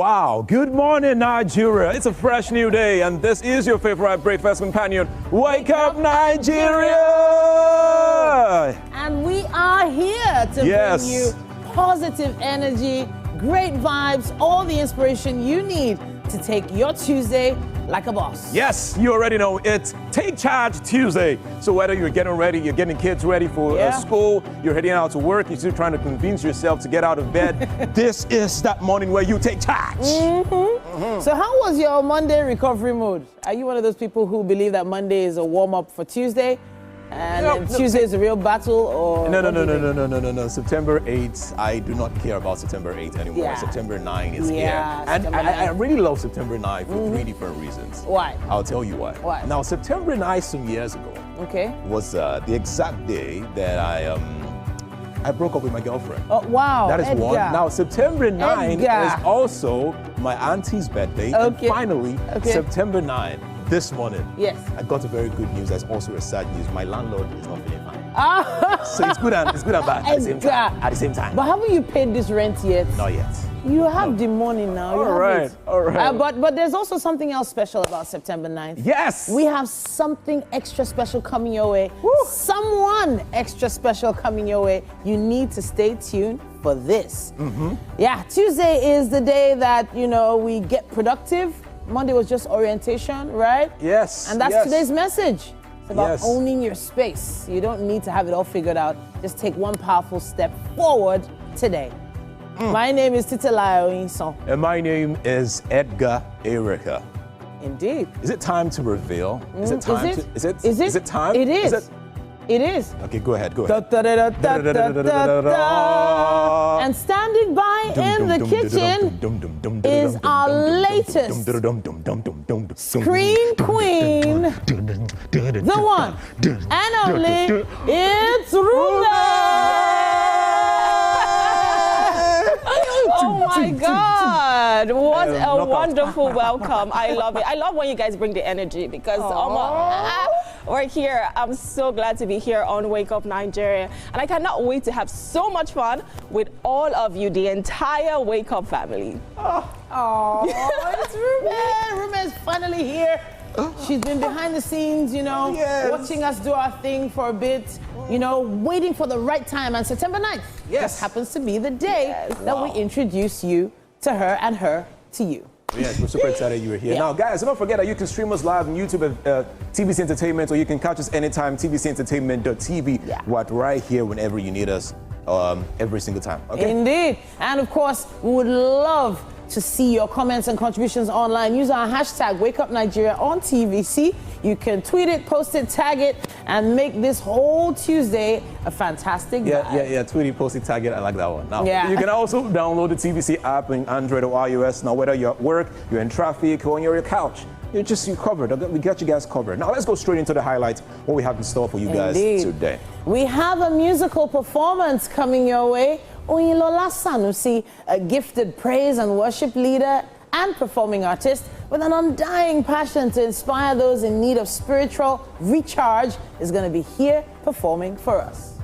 Wow, good morning, Nigeria. It's a fresh new day, and this is your favorite breakfast companion. Wake up, Nigeria! And we are here to bring you positive energy, great vibes, all the inspiration you need to take your Tuesday like a boss. Yes, you already know it's Take Charge Tuesday. So whether you're getting ready, you're getting kids ready for school, you're heading out to work, you're still trying to convince yourself to get out of bed, this is that morning where you take charge. So how was your Monday recovery mode? Are you one of those people who believe that Monday is a warm-up for Tuesday? And then Tuesday is a real battle, or no. September 8th, I do not care about September 8th anymore. Yeah. September 9 is here. And I really love September 9 for three different reasons. Why? I'll tell you why. Why? Now, September 9 some years ago was the exact day that I broke up with my girlfriend. Oh, wow. That is Edgar. one. Now, September 9 Edgar. is also my auntie's birthday. And finally, September 9. This morning, I got a very good news. That's also a sad news. My landlord is not feeling fine. So it's good and bad at the same time. But haven't you paid this rent yet? Not yet. You have the money now. All right. But there's also something else special about September 9th. Yes. We have something extra special coming your way. Woo. Someone extra special coming your way. You need to stay tuned for this. Yeah, Tuesday is the day that, we get productive. Monday was just orientation, right? Yes. And that's today's message. It's about owning your space. You don't need to have it all figured out. Just take one powerful step forward today. My name is Titilayo Inson. And my name is Edgar Erica. Indeed. Is it time to reveal? Is it time to? Is it time? It is. It is. Okay, go ahead. And standing by in the kitchen is our latest screen queen, the one and only, it's Ruben! Oh my God, what a wonderful welcome. I love it. I love when you guys bring the energy because we're here. I'm so glad to be here on Wake Up Nigeria. And I cannot wait to have so much fun with all of you, the entire Wake Up family. It's Ruben. Ruben's finally here. She's been behind the scenes, watching us do our thing for a bit, waiting for the right time. And September 9th just happens to be the day that we introduce you to her and her to you. Yes, we're super excited you were here. Now, guys, don't forget that you can stream us live on YouTube at TVC Entertainment, or you can catch us anytime, tvcentertainment.tv, right here whenever you need us, every single time. Okay? Indeed. And of course, we would love to see your comments and contributions online. Use our hashtag WakeUpNigeria on TVC. You can tweet it, post it, tag it, and make this whole Tuesday a fantastic vibe. Tweet it, post it, tag it. I like that one. Now, you can also download the TVC app in Android or iOS. Now, whether you're at work, you're in traffic, or you're on your couch, you're covered. We got you guys covered. Now, let's go straight into the highlights, what we have in store for you guys today. We have a musical performance coming your way. Oyinlola Sanusi, a gifted praise and worship leader and performing artist with an undying passion to inspire those in need of spiritual recharge, is going to be here performing for us.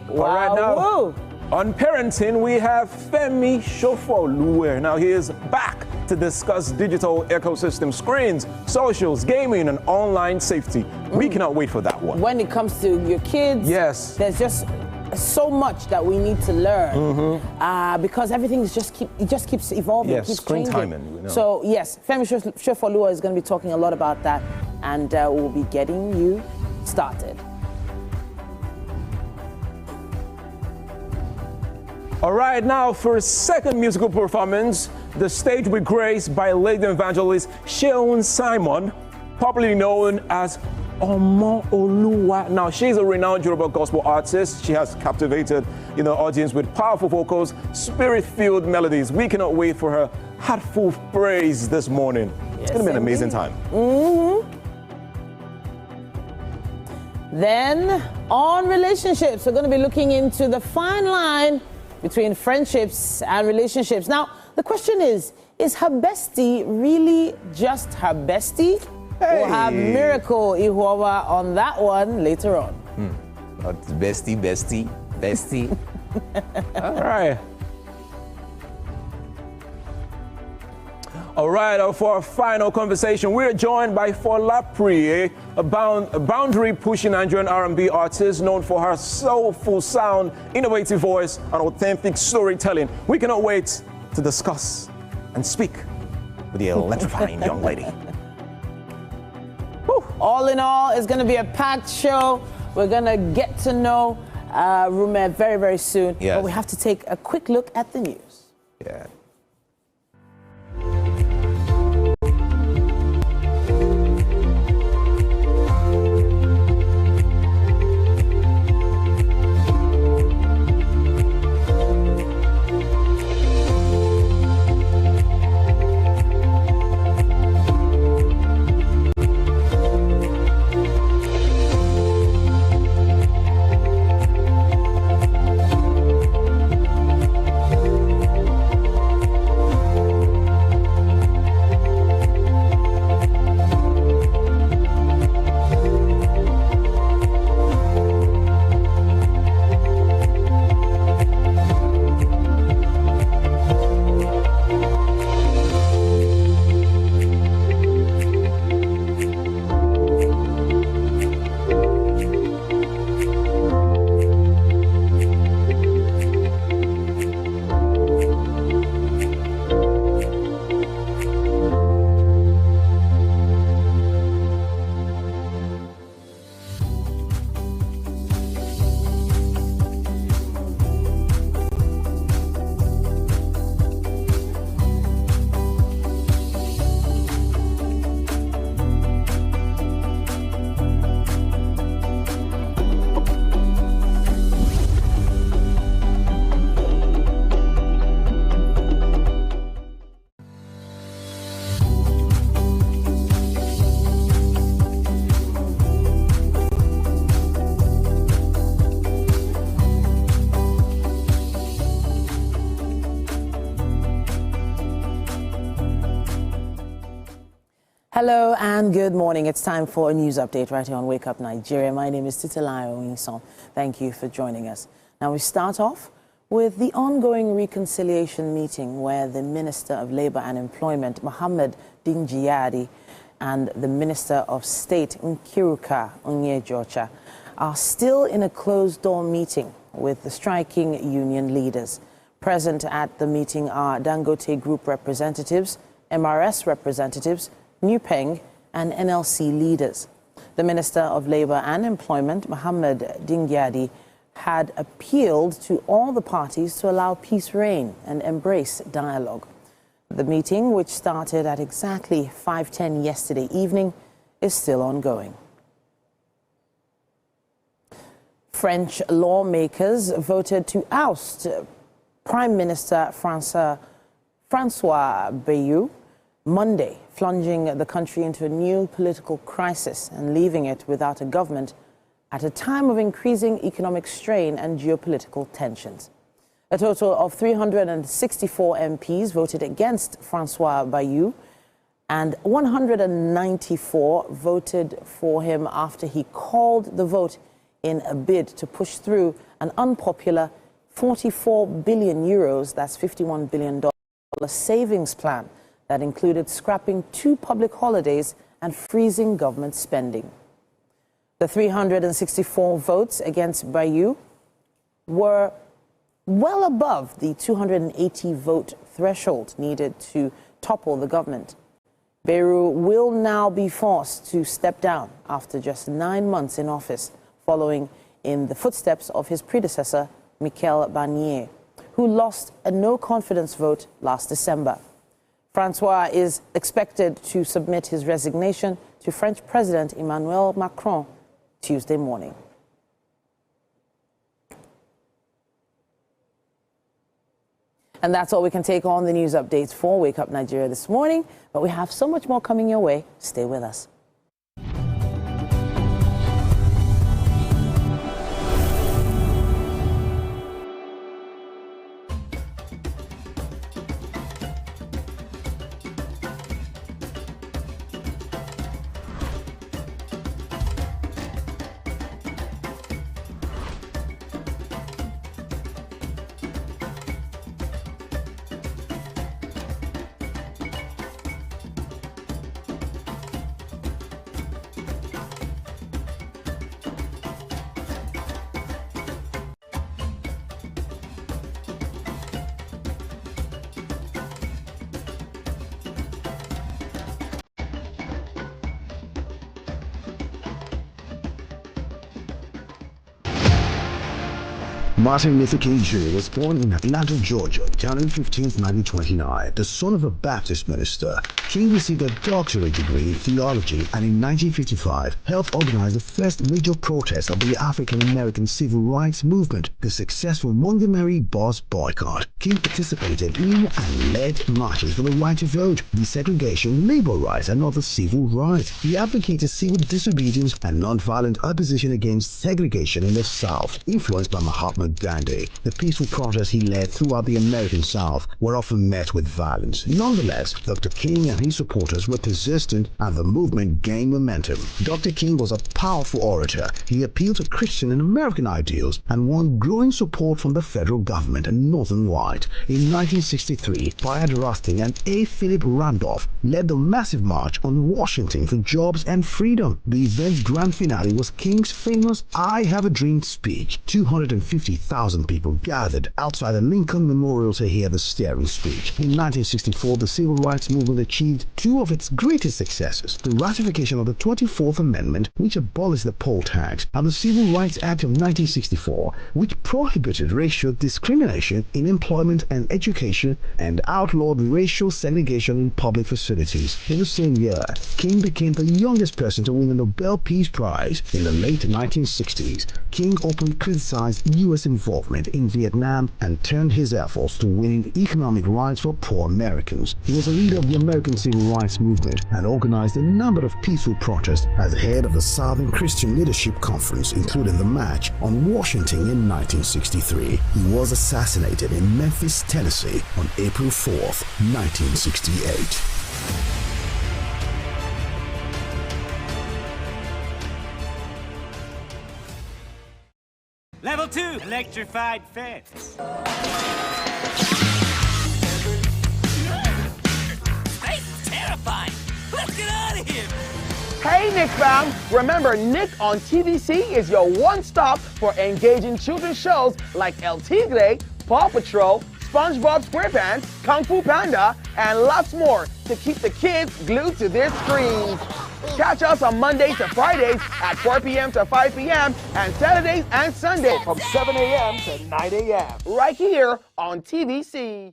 All right, now. On parenting, we have Femi Shofoluwe. Now, he is back to discuss digital ecosystem, screens, socials, gaming, and online safety. We cannot wait for that one. When it comes to your kids, there's just so much that we need to learn because everything is just keeps evolving, keeps screen changing. timing. So, yes, Femi Shofoluwe is going to be talking a lot about that, and we'll be getting you started. All right, now for a second musical performance, the stage will be graced by lady evangelist Sheon Simon, popularly known as Omo Oluwa. Now, she's a renowned Yoruba gospel artist. She has captivated the audience with powerful vocals, spirit-filled melodies. We cannot wait for her heartful praise this morning. It's going to be an amazing time. Then, on relationships, we're going to be looking into the fine line between friendships and relationships. Now, the question is her bestie really just her bestie? We'll have Miracle Ihuoma on that one later on. Bestie. All right. All right, for our final conversation, we're joined by Fola Priye, a boundary-pushing Nigerian R&B artist known for her soulful sound, innovative voice, and authentic storytelling. We cannot wait to discuss and speak with the electrifying young lady. All in all, it's going to be a packed show. We're going to get to know Rume very, very soon. Yes. But we have to take a quick look at the news. Yeah. Hello and good morning. It's time for a news update right here on Wake Up Nigeria. My name is Titilayo Onyison. Thank you for joining us. Now we start off with the ongoing reconciliation meeting where the Minister of Labour and Employment, Mohammed Dingyadi, and the Minister of State, Nkiruka Onyejocha, are still in a closed-door meeting with the striking union leaders. Present at the meeting are Dangote Group representatives, MRS representatives, Nupeng, and NLC leaders. The Minister of Labour and Employment, Mohammed Dingyadi, had appealed to all the parties to allow peace reign and embrace dialogue. The meeting, which started at exactly 5:10 yesterday evening, is still ongoing. French lawmakers voted to oust Prime Minister François Bayrou Monday, plunging the country into a new political crisis and leaving it without a government at a time of increasing economic strain and geopolitical tensions. A total of 364 MPs voted against François Bayrou, and 194 voted for him after he called the vote in a bid to push through an unpopular 44 billion euros, that's $51 billion, savings plan that included scrapping 2 public holidays and freezing government spending. The 364 votes against Bayrou were well above the 280 vote threshold needed to topple the government. Bayrou will now be forced to step down after just 9 months in office, following in the footsteps of his predecessor, Michel Barnier, who lost a no-confidence vote last December. François is expected to submit his resignation to French President Emmanuel Macron Tuesday morning. And that's all we can take on the news updates for Wake Up Nigeria this morning, but we have so much more coming your way. Stay with us. Martin Luther King Jr. was born in Atlanta, Georgia, January 15, 1929. The son of a Baptist minister, King received a doctorate degree in theology and in 1955 helped organize the first major protest of the African-American civil rights movement, the successful Montgomery bus boycott. King participated in and led marches for the right to vote, desegregation, labor rights, and other civil rights. He advocated civil disobedience and nonviolent opposition against segregation in the South, influenced by Mahatma Gandhi. The peaceful protests he led throughout the American South were often met with violence. Nonetheless, Dr. King and his supporters were persistent and the movement gained momentum. Dr. King was a powerful orator. He appealed to Christian and American ideals and won growing support from the federal government and Northern White. In 1963, Bayard Rustin and A. Philip Randolph led the massive march on Washington for jobs and freedom. The event's grand finale was King's famous I Have a Dream speech. 250,000 people gathered outside the Lincoln Memorial to hear the stirring speech. In 1964, the Civil Rights Movement achieved two of its greatest successes: the ratification of the 24th Amendment, which abolished the poll tax, and the Civil Rights Act of 1964, which prohibited racial discrimination in employment and education and outlawed racial segregation in public facilities. In the same year, King became the youngest person to win the Nobel Peace Prize. In the late 1960s, King openly criticized U.S. involvement in Vietnam and turned his efforts to winning economic rights for poor Americans. He was a leader of the American Civil Rights Movement and organized a number of peaceful protests as head of the Southern Christian Leadership Conference, including the March on Washington in 1963. He was assassinated in Memphis, Tennessee on April 4th, 1968. Level 2, electrified fence. Space is terrifying. Let's get out of here. Hey Nick fam! Remember, Nick on TVC is your one-stop for engaging children's shows like El Tigre, Paw Patrol, SpongeBob SquarePants, Kung Fu Panda, and lots more to keep the kids glued to their screens. Catch us on Mondays to Fridays at 4 p.m. to 5 p.m. and Saturdays and Sundays from 7 a.m. to 9 a.m. right here on TVC.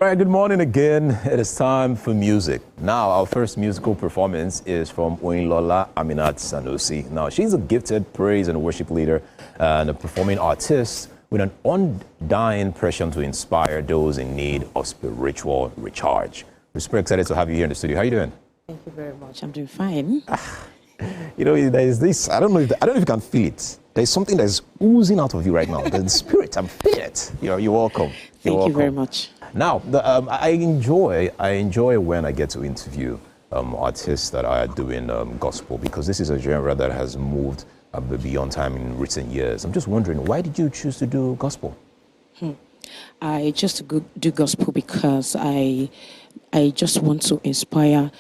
All right, good morning again. It is time for music. Now, our first musical performance is from Oyinlola Aminat Sanusi. Now, she's a gifted praise and worship leader and a performing artist with an undying passion to inspire those in need of spiritual recharge. We're super excited to have you here in the studio. How are you doing? Thank you very much. I'm doing fine. You know, there's this, I don't know if you can feel it. There's something that's oozing out of you right now. The spirit, I'm feeling it. You're welcome. Thank you very much. Now, I enjoy when I get to interview artists that are doing gospel, because this is a genre that has moved beyond time in recent years. I'm just wondering, why did you choose to do gospel? I just do gospel because I just want to inspire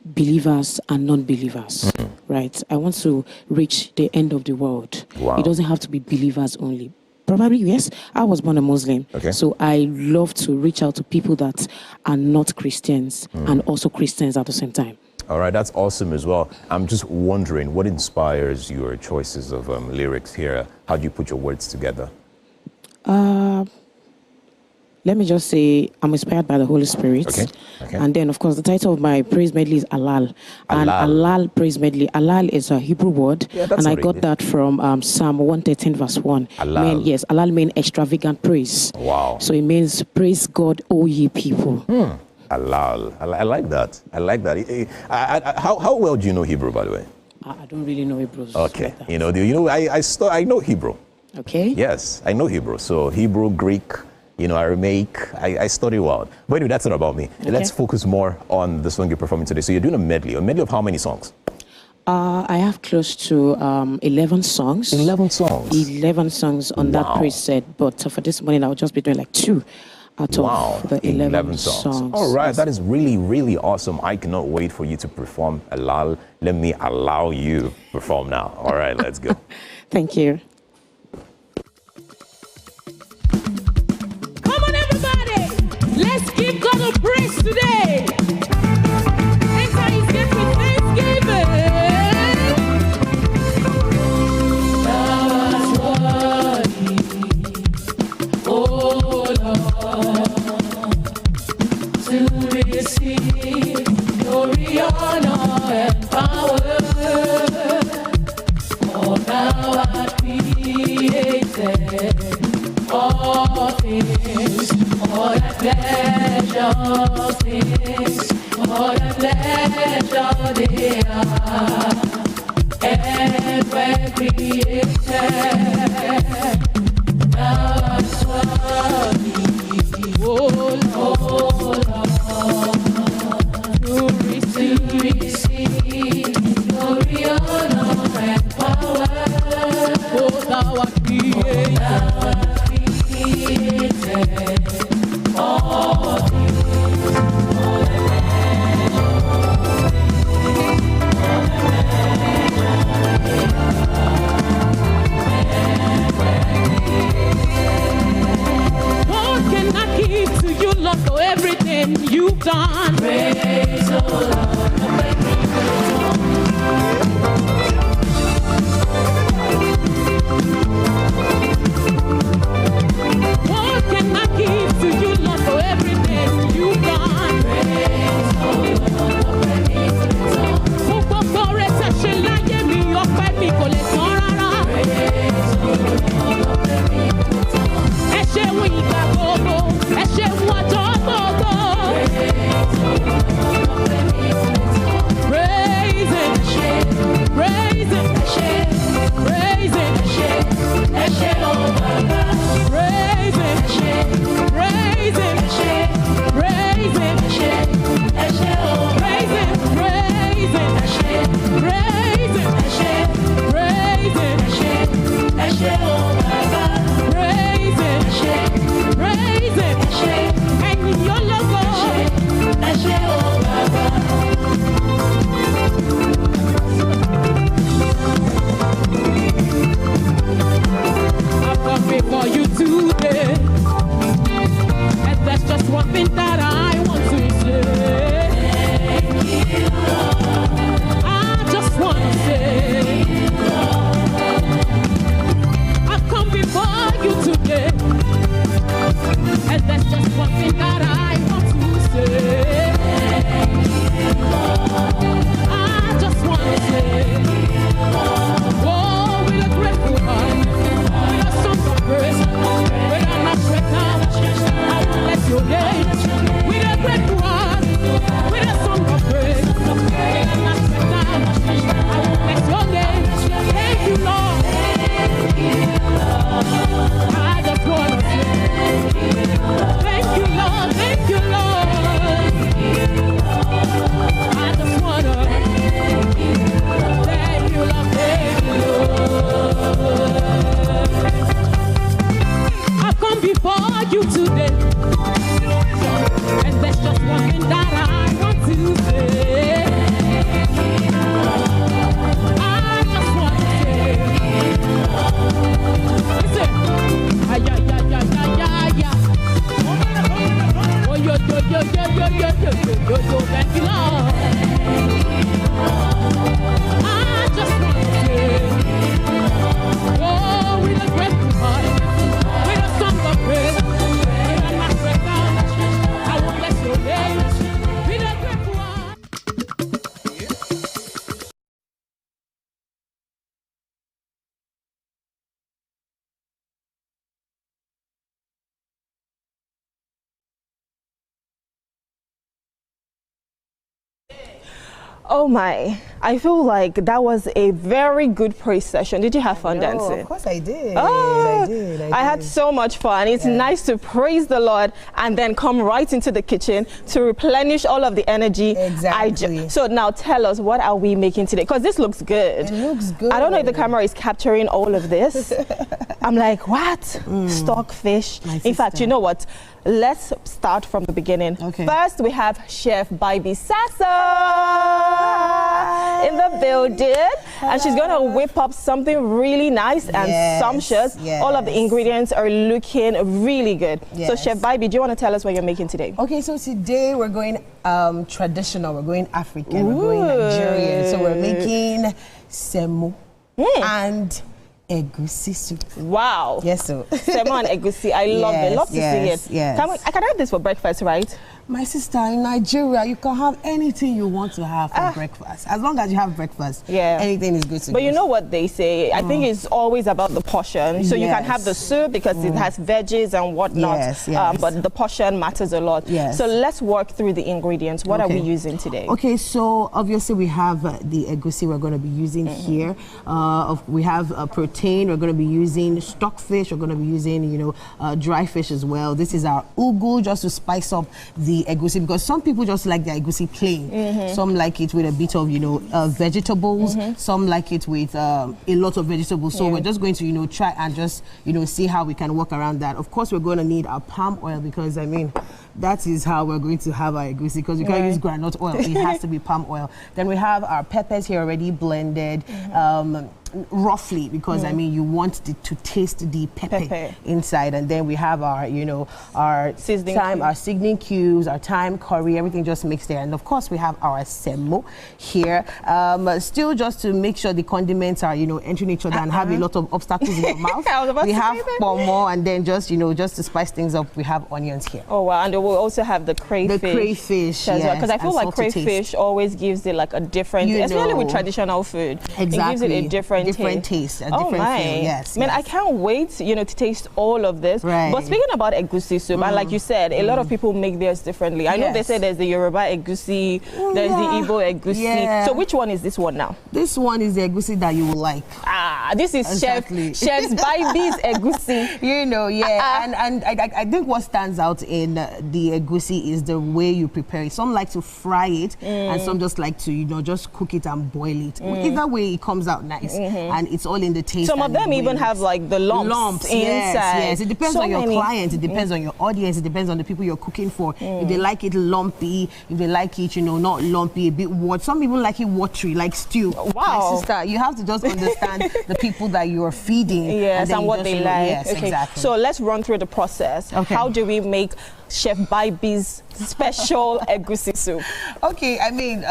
believers and non-believers, right? I want to reach the end of the world. Wow. It doesn't have to be believers only. Probably, yes. I was born a Muslim. Okay. So I love to reach out to people that are not Christians and also Christians at the same time. All right, that's awesome as well. I'm just wondering, what inspires your choices of lyrics here? How do you put your words together? Let me just say I'm inspired by the Holy Spirit. Okay. And then, of course, the title of my praise medley is Alal. And Alal praise medley. Alal is a Hebrew word. Yeah, that's and I got that from Psalm 113 verse 1. Alal. Yes, Alal means extravagant praise. Wow. So it means praise God, O ye people. Alal. I like that. I like that. How well do you know Hebrew, by the way? I don't really know Hebrew. Okay. Like I know Hebrew. Okay. Yes, I know Hebrew. So Hebrew, Greek, Aramaic, I study well. But anyway, that's not about me. Okay. Let's focus more on the song you're performing today. So you're doing a medley of how many songs? I have close to 11 songs. 11 songs? 11 songs on that praise set. But for this morning, I'll just be doing like 2 out of the 11 songs. All right, that is really, really awesome. I cannot wait for you to perform Alal. Let me allow you perform now. All right, let's go. Thank you. Let's give God a praise today. Next time he's getting receive glory, honor, and power. For thou art created all things, all thy pleasure things, all thy pleasure they are, and were created. Thou art worthy, oh Lord, to receive glory, honor, and power. For thou art created all things, all what can I give to you, Lord, for everything you've done? Praise the Lord. What can I give to you, Lord, for everything you've done? Praise the Lord. Gbogbo rẹ̀ ṣẹ̀ṣẹ̀ láyé mi, ọpẹ́ mi kò lè tán rárá. Ẹ ṣeun ìgbà gbogbo, ẹ ṣeun ọjọ́ gbogbo. Praise Him, praise Him, praise Him, ẹ ṣé o Baba. Praise Him, praise Him, praise Him, ẹ ṣé o praise Him, praise Him, praise Him, praise Him, ẹ ṣé o Baba. Praise Him, praise Him, ẹ̀yin yóò lọ́gọ́, ẹ ṣé o Baba. I've come before you today, and there's just one thing that I want to say. Thank you, Lord. I just want to say, I've come before you today, and there's just one thing that I want to say. Thank you, Lord. I just want to say, oh, with a grateful heart, with a song of praise, with a natural time, I will bless your name. With a grateful heart, with a song of praise, with a natural time, I will bless your name. Thank you, Lord. I just want to say, thank you, Lord. Thank you, Lord. I just want to thank you, Lord. Thank you, Lord. I've come before you today, and there's just one thing that I want to say. I just want to say, listen, ay, ay, ay, ay, ay, ay, ay. Oh, yo, yo, yo, yo, yo, yo, yo, yo, yo, thank you, Lord. I just want to say, oh, with a grateful heart, with a song of praise, with a natural sound, I will bless your name. With a grateful heart. Oh my, I feel like that was a very good praise session. Did you have fun dancing? Of course I did. Oh, I did. I had so much fun. It's nice to praise the Lord and then come right into the kitchen to replenish all of the energy. Exactly. So now tell us, what are we making today? Because this looks good. It looks good. I don't know if the camera is capturing all of this. I'm like, what? Stockfish. In fact, you know what? Let's start from the beginning. Okay. First, we have Chef Bibi Sasa in the building. And she's going to whip up something really nice and sumptuous. Yes. All of the ingredients are looking really good. Yes. So, Chef Bibi, do you want to tell us what you're making today? Okay, so today we're going traditional. We're going African. We're going Nigerian. So we're making semo and egusi soup. Wow. Yes, so. Semo and egusi. I love it. Love to see it. Yes. I can have this for breakfast, right? My sister, in Nigeria, you can have anything you want to have for breakfast. As long as you have breakfast, anything is good to go. But you know what they say? I think it's always about the portion. So you can have the soup because it has veggies and whatnot. But the portion matters a lot. So let's work through the ingredients. What are we using today? Okay, so obviously we have the egusi we're going to be using here. We have protein. We're going to be using stockfish. We're going to be using, you know, dry fish as well. This is our ugu, just to spice up the egusi, because some people just like the egusi plain. Some like it with a bit of, you know, vegetables. Some like it with a lot of vegetables. So we're just going to, you know, try and just, you know, see how we can work around that. Of course, we're going to need our palm oil, because I mean, that is how we're going to have our egusi, because you can't use groundnut oil. It has to be palm oil. Then we have our peppers here already blended. Roughly, because I mean, you want to taste the pepper inside. And then we have our, you know, our seasoning cubes, our thyme, curry, everything just mixed there. And of course, we have our semo here. Still, just to make sure the condiments are, you know, entering each other and have a lot of obstacles in your mouth. We have pomo, and then just, you know, just to spice things up, we have onions here. Oh wow! And we'll also have the crayfish. The crayfish, yes, because I feel like crayfish always gives it like a different, especially with traditional food. It gives it a different taste, a different feel. Yes, man, I can't wait, you know, to taste all of this. But speaking about egusi soup, and like you said, a lot of people make theirs differently. I know they say there's the Yoruba egusi, there's the Igbo egusi. So which one is this one now? This one is the egusi that you will like. This is Chef's Baby's egusi. You know, and I think what stands out in the egusi is the way you prepare it. Some like to fry it, and some just like to, you know, just cook it and boil it. Either way, it comes out nice. And it's all in the taste. Some of them even have like the lumps inside. Yes. It depends on your client. It depends on your audience. It depends on the people you're cooking for. If they like it lumpy, if they like it, you know, not lumpy, a bit watery. Some people like it watery, like stew. Wow. My sister, you have to just understand the people that you are feeding. And what they like. Yes, exactly. So let's run through the process. How do we make Chef Baby's special egusi soup? Okay, I mean,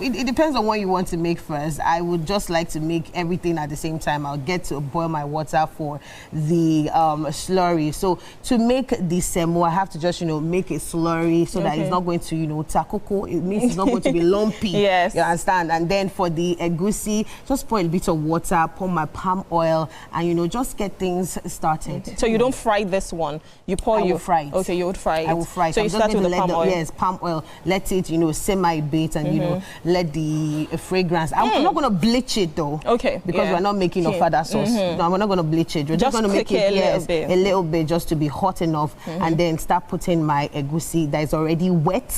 it depends on what you want to make first. I would just like to make everything at the same time. I'll get to boil my water for the slurry. So to make the semo, I have to just, you know, make a slurry so that it's not going to, you know, takoko. It means it's not going to be lumpy. Yes. You understand? And then for the egusi, just pour a bit of water, pour my palm oil, and, you know, just get things started. So you don't fry this one? You pour I will fry it. Okay, you would fry it. I will fry it. So you start with the palm oil? Yes, palm oil. Let it, you know, simmer a bit, and, you know, let the fragrance. I'm not going to bleach it, though. Okay. Because we're not making a fada sauce. No, we're not going to bleach it. We're just going to make it a little bit, just to be hot enough, and then start putting my egusi that is already wet,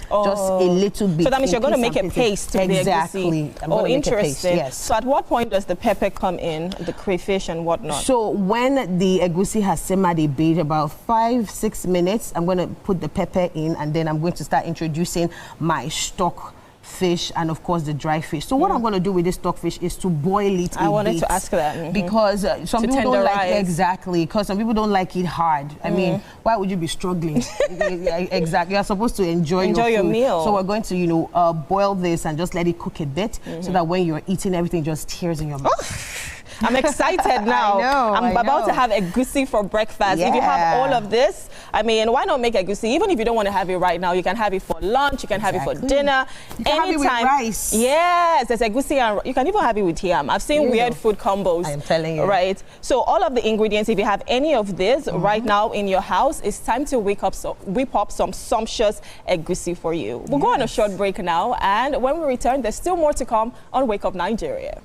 just a little bit. So that means you're going to make a paste with the egusi. Exactly. Oh, interesting. Yes. So at what point does the pepper come in, the crayfish and whatnot? So when the egusi has simmered a bit, about 5-6 minutes, I'm going to put the pepper in, and then I'm going to start introducing my stock fish and of course the dry fish. So what I'm going to do with this stockfish is to boil it. I wanted to ask that because some people don't like because some people don't like it hard. I mean, why would you be struggling? Exactly, you're supposed to enjoy your meal. So we're going to, you know, boil this and just let it cook a bit so that when you're eating, everything just tears in your mouth. I'm excited now. I'm about to have egusi for breakfast. If you have all of this, I mean, why not make egusi? Even if you don't want to have it right now, you can have it for lunch, you can have it for dinner. You can have it with rice. Yes, there's egusi, and you can even have it with yam. I've seen weird food combos. I'm telling you. Right. So all of the ingredients, if you have any of this right now in your house, it's time to whip up some sumptuous egusi for you. We'll go on a short break now, and when we return, there's still more to come on Wake Up Nigeria.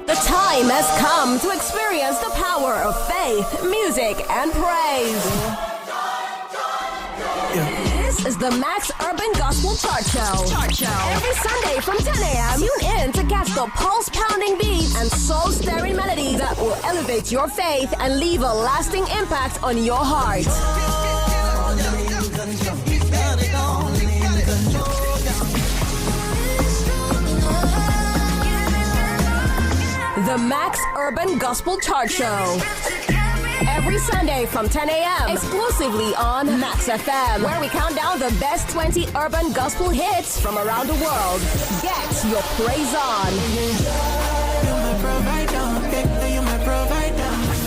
The time has come to experience the power of faith, music, and praise. This is the Max Urban Gospel Chart Show. Every Sunday from 10 a.m., tune in to catch the pulse-pounding beats and soul-stirring melodies that will elevate your faith and leave a lasting impact on your heart. The Max Urban Gospel Chart Show. Every Sunday from 10 a.m. exclusively on Max FM, where we count down the best 20 urban gospel hits from around the world. Get your praise on. You're my provider, you're my provider.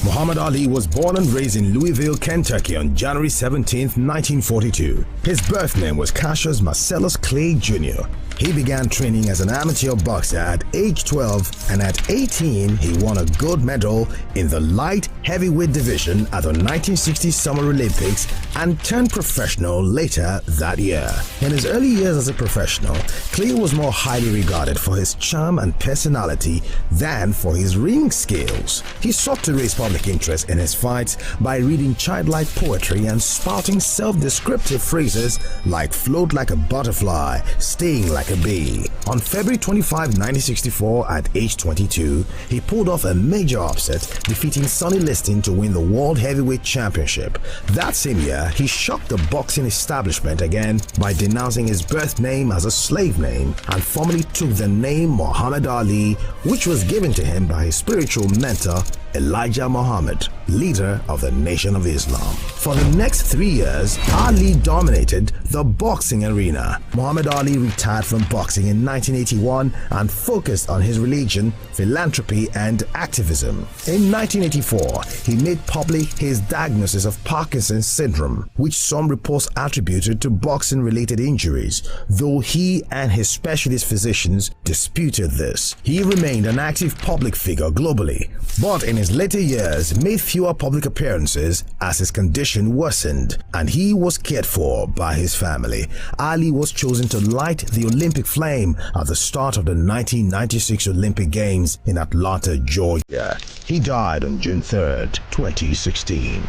Muhammad Ali was born and raised in Louisville, Kentucky on January 17, 1942. His birth name was Cassius Marcellus Clay Jr. He began training as an amateur boxer at age 12, and at 18 he won a gold medal in the light heavyweight division at the 1960 Summer Olympics and turned professional later that year. In his early years as a professional, Clay was more highly regarded for his charm and personality than for his ring skills. He sought to raise public interest in his fights by reading childlike poetry and spouting self-descriptive phrases like float like a butterfly, sting like a bee. On February 25, 1964, at age 22, he pulled off a major upset, defeating Sonny Liston to win the World Heavyweight Championship. That same year, he shocked the boxing establishment again by denouncing his birth name as a slave name and formally took the name Muhammad Ali, which was given to him by his spiritual mentor Elijah Muhammad, leader of the Nation of Islam. For the next 3 years, Ali dominated the boxing arena. Muhammad Ali retired from boxing in 1981 and focused on his religion, philanthropy, and activism. In 1984, he made public his diagnosis of Parkinson's syndrome, which some reports attributed to boxing-related injuries, though he and his specialist physicians disputed this. He remained an active public figure globally, but in his later years made fewer public appearances as his condition worsened and he was cared for by his family. Ali was chosen to light the Olympic flame at the start of the 1996 Olympic Games in Atlanta, Georgia. He died on June 3rd, 2016.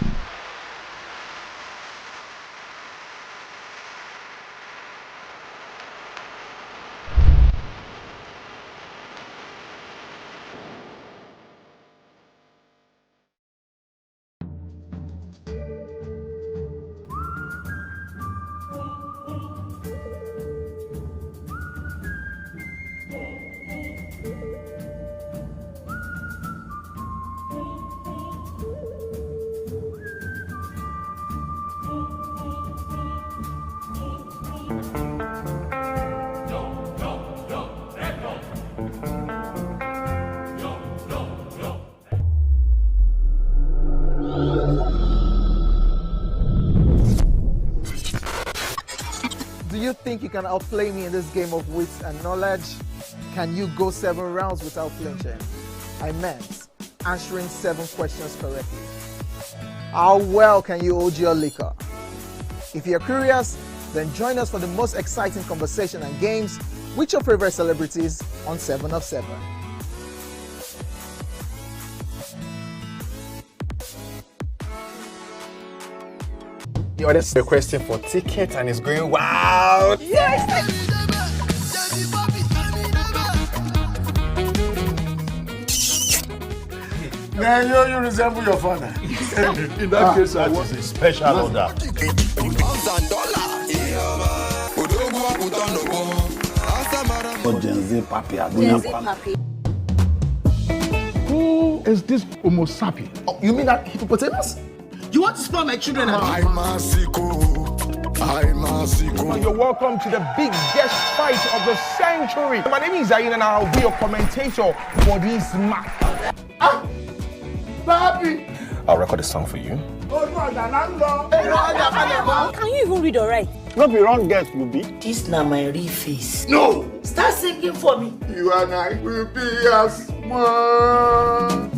Do you think you can outplay me in this game of wits and knowledge? Can you go 7 rounds without flinching? I meant answering 7 questions correctly. How well can you hold your liquor? If you're curious, then join us for the most exciting conversation and games with your favorite celebrities on 7 of 7. The other requesting for tickets and it's going wild. Yes! Man, you resemble your father. In that case, I was a special order. Who is this Homo sapien? Oh, you mean that hippopotamus? You want to spoil my children? You're welcome to the biggest fight of the century. My name is Zayn and I'll be your commentator for this match. Papi! I'll record a song for you. Can you even read alright? Not be wrong guess, you be. This na my real face. No! Start singing for me. You and I will be as one.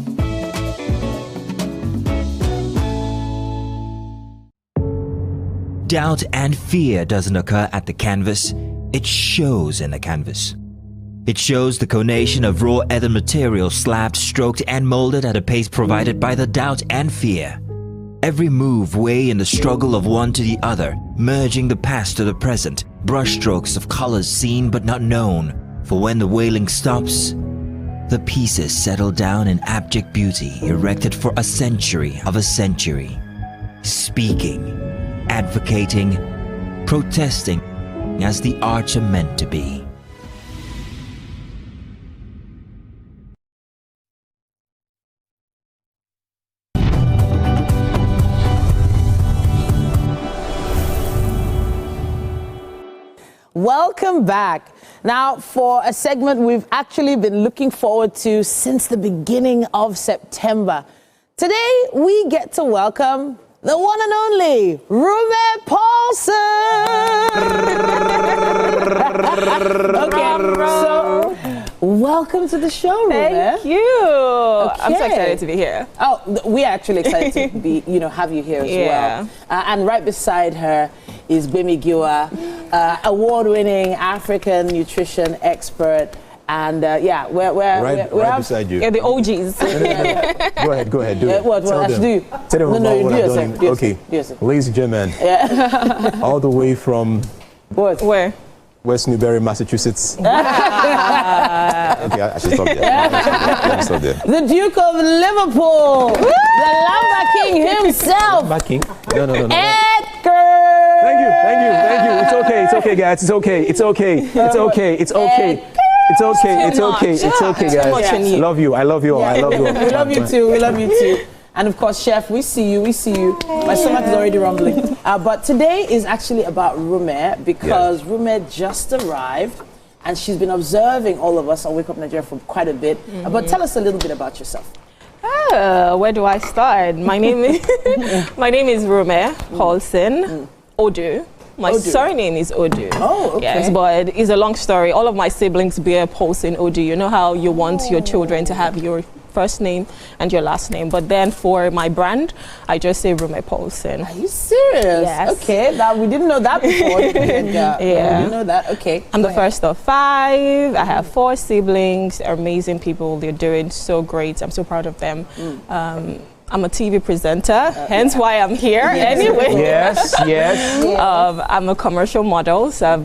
Doubt and fear doesn't occur at the canvas, it shows in the canvas. It shows the conation of raw ether material slabbed, stroked, and molded at a pace provided by the doubt and fear. Every move weigh in the struggle of one to the other, merging the past to the present, brushstrokes of colors seen but not known. For when the wailing stops, the pieces settle down in abject beauty erected for a century of a century. Speaking, advocating, protesting as the arts are meant to be. Welcome back. Now, for a segment we've actually been looking forward to since the beginning of September. Today, we get to welcome the one and only Rume Paulson. Okay, so welcome to the show, Rume. Thank you. Okay. I'm so excited to be here. Oh, we're actually excited to be, have you here as well. And right beside her is Gbemi Giwa, award-winning African nutrition expert. And we're right beside you. Yeah, the OGs. Go ahead, do it. What I should do? Tell them No, about you what do I'm yourself. doing. Okay, ladies and gentlemen, all the way from Where? West Newbury, Massachusetts. Okay, I should stop there. Let me stop there. The Duke of Liverpool, the Lamba King himself. Lamba King? No. Edgar. Thank you. It's okay, guys. It's okay, guys. I love you. I love you. We love you too. And of course, Chef, we see you. My stomach is already rumbling. But today is actually about Rume because Rume just arrived and she's been observing all of us on Wake Up Nigeria for quite a bit. But tell us a little bit about yourself. Where do I start? My name is Rume Paulson Odu. My surname is Odu. Oh, okay. Yes, but it's a long story. All of my siblings bear Paulson Odu. You know how you want your children to have your first name and your last name. But then for my brand, I just say Rume Paulson. Are you serious? Yes. Okay, we didn't know that before. We didn't know that. Okay. I'm the first of 5. I have 4 siblings. They're amazing people. They're doing so great. I'm so proud of them. I'm a TV presenter, hence why I'm here anyway. Yes. I'm a commercial model, so I've